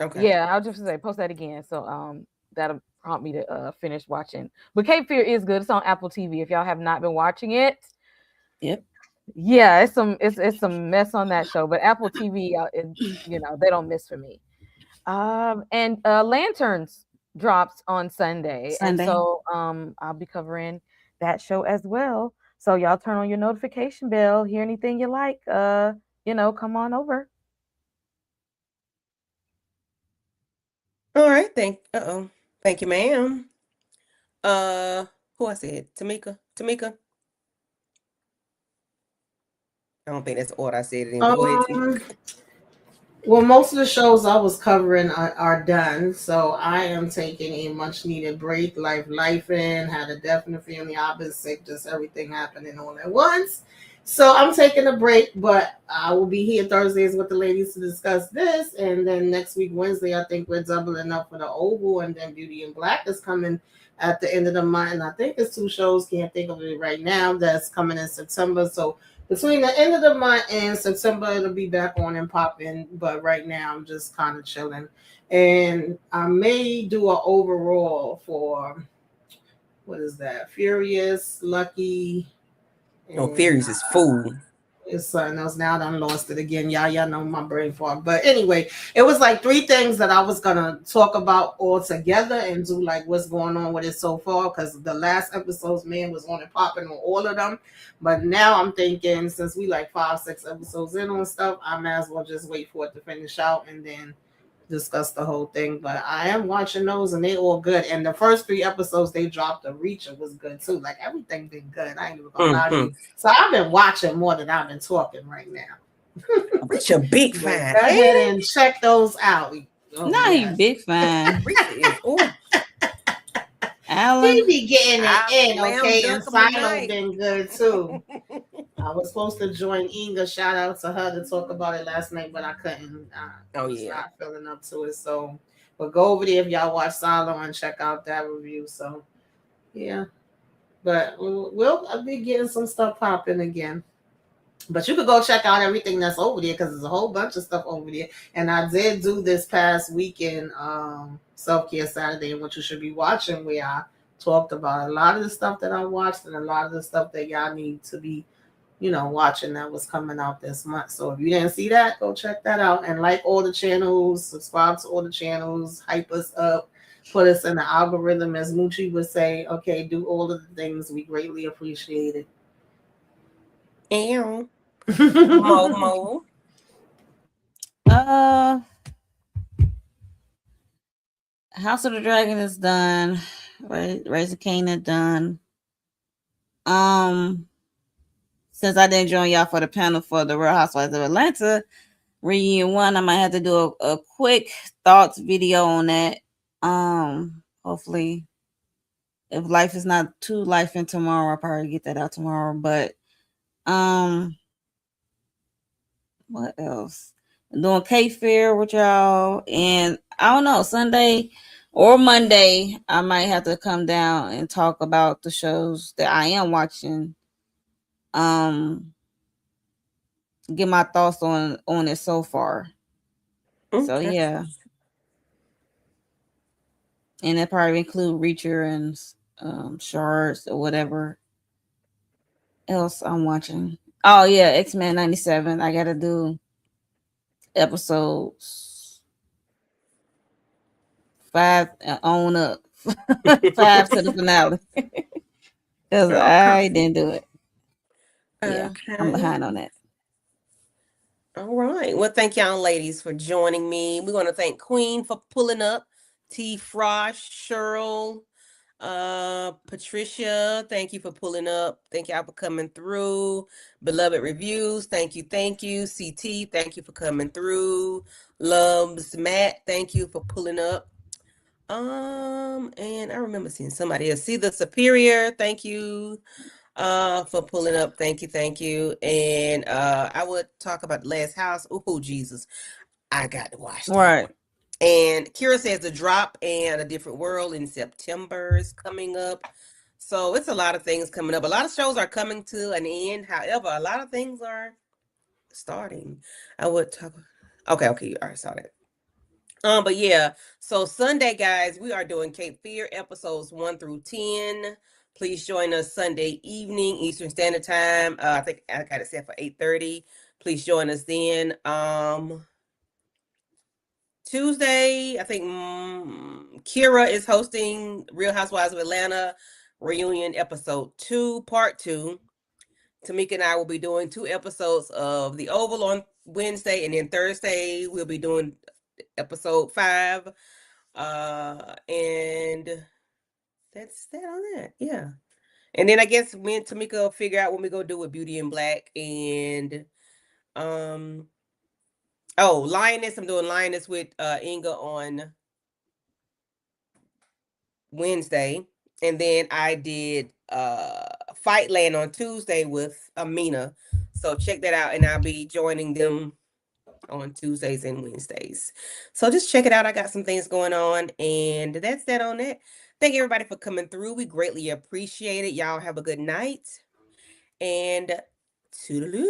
S3: Okay.
S6: Yeah, I'll just say post that again. So that'll prompt me to finish watching. But Cape Fear is good. It's on Apple TV. If y'all have not been watching it.
S5: Yep.
S6: Yeah, it's some mess on that show, but Apple TV, they don't miss for me. And Lanterns drops on Sunday, and
S5: Sunday.
S6: so I'll be covering that show as well. So y'all turn on your notification bell. Hear anything you like? Come on over.
S3: All right. Thank you, ma'am. Uh, who I said? Tamika. I don't think that's the order I said it in, but go ahead,
S7: Um,
S3: Tamika.
S7: well, most of the shows I was covering are done, so I am taking a much needed break. Life in, had a death in the family. I've been sick, just everything happening all at once. So I'm taking a break, but I will be here Thursdays with the ladies to discuss this, and then next week Wednesday I think we're doubling up for the Oval, and then Beauty and Black is coming at the end of the month, and I think it's 2 shows. Can't think of it right now. That's coming in September. So between the end of the month and September, it'll be back on and popping. But right now, I'm just kind of chilling. And I may do an overall for what is that? Furious, Lucky,
S3: No,
S7: and
S3: Furious is fool.
S7: it's something else. Now that I lost it again. Y'all know my brain fog. But anyway, it was like 3 things that I was gonna talk about all together and do like what's going on with it so far. Because the last episodes, man, was on and popping on all of them. But now I'm thinking since we like 5, 6 episodes in on stuff, I might as well just wait for it to finish out and then discuss the whole thing. But I am watching those and they all good. And the first 3 episodes they dropped, the Reacher was good too. Like everything been good. I ain't even gonna lie to
S3: Mm-hmm.
S7: you. So I've been watching more than I've been talking right now.
S3: Reacher big
S7: But
S3: fine,
S7: go
S3: ain't
S7: ahead
S3: it?
S7: and check those out. Oh
S5: No, he
S7: yeah.
S5: big fine.
S3: Reacher is
S7: He
S5: Alan.
S7: be getting it
S3: I
S7: in,
S3: slam
S7: okay? And
S3: dunk him
S7: Silo
S3: tonight.
S7: been good too. I was supposed to join Inga. Shout out to her to talk about it last night, but I couldn't. I
S3: Oh
S7: was
S3: yeah.
S7: not feeling up to it. So, but go over there if y'all watch Silo and check out that review. So, yeah. But I'll be getting some stuff popping again. But you could go check out everything that's over there because there's a whole bunch of stuff over there. And I did do this past weekend Self Care Saturday, and what you should be watching, where I talked about a lot of the stuff that I watched and a lot of the stuff that y'all need to be, watching that was coming out this month. So if you didn't see that, go check that out and like all the channels, subscribe to all the channels, hype us up, put us in the algorithm, as Moochie would say. Okay, do all of the things. We greatly appreciate it.
S3: Ew.
S7: Mo.
S3: Mo.
S5: Uh, House of the Dragon is done. Raising Canaan done. since I didn't join y'all for the panel for the Real Housewives of Atlanta reunion 1, I might have to do a quick thoughts video on that. Hopefully, if life is not too life in tomorrow, I'll probably get that out tomorrow. But what else? I'm doing Cape Fair with y'all, and I don't know, Sunday or Monday, I might have to come down and talk about the shows that I am watching. Get my thoughts on it so far.
S3: Okay.
S5: So yeah, and it probably include Reacher and Shards or whatever else I'm watching. Oh yeah, X-Men 97. I gotta do episodes 5 on up. 5 to the finale. Because I didn't do it. Yeah, I'm
S3: Okay.
S5: behind on that.
S3: All right. Well, thank y'all ladies for joining me. We want to thank Queen for pulling up. T. Frosh, Cheryl, Patricia, thank you for pulling up. Thank y'all for coming through. Beloved Reviews, thank you, thank you. CT, thank you for coming through. Loves Matt, thank you for pulling up. And I remember seeing somebody else. See the Superior, thank you for pulling up. Thank you, thank you. And I would talk about the Last House. Oh, Jesus. I got to watch that
S5: Right.
S3: one. And Kira says The Drop and A Different World in September is coming up. So it's a lot of things coming up. A lot of shows are coming to an end. However, a lot of things are starting. I would talk. Okay, you already saw that. But yeah, so Sunday, guys, we are doing Cape Fear episodes 1 through 10. Please join us Sunday evening, Eastern Standard Time. I think I got it set for 8:30. Please join us then. Tuesday, I think Kira is hosting Real Housewives of Atlanta reunion episode 2, part 2. Tamika and I will be doing 2 episodes of The Oval on Wednesday, and then Thursday we'll be doing episode 5. And that's that on that. Yeah. And then I guess me and Tamika will figure out what we go do with Beauty in Black and Lioness. I'm doing Lioness with Inga on Wednesday. And then I did Fightland on Tuesday with Amina. So check that out, and I'll be joining them on Tuesdays and Wednesdays. So just check it out. I got some things going on, and that's that on that. Thank everybody for coming through. We greatly appreciate it. Y'all have a good night, and toodaloo.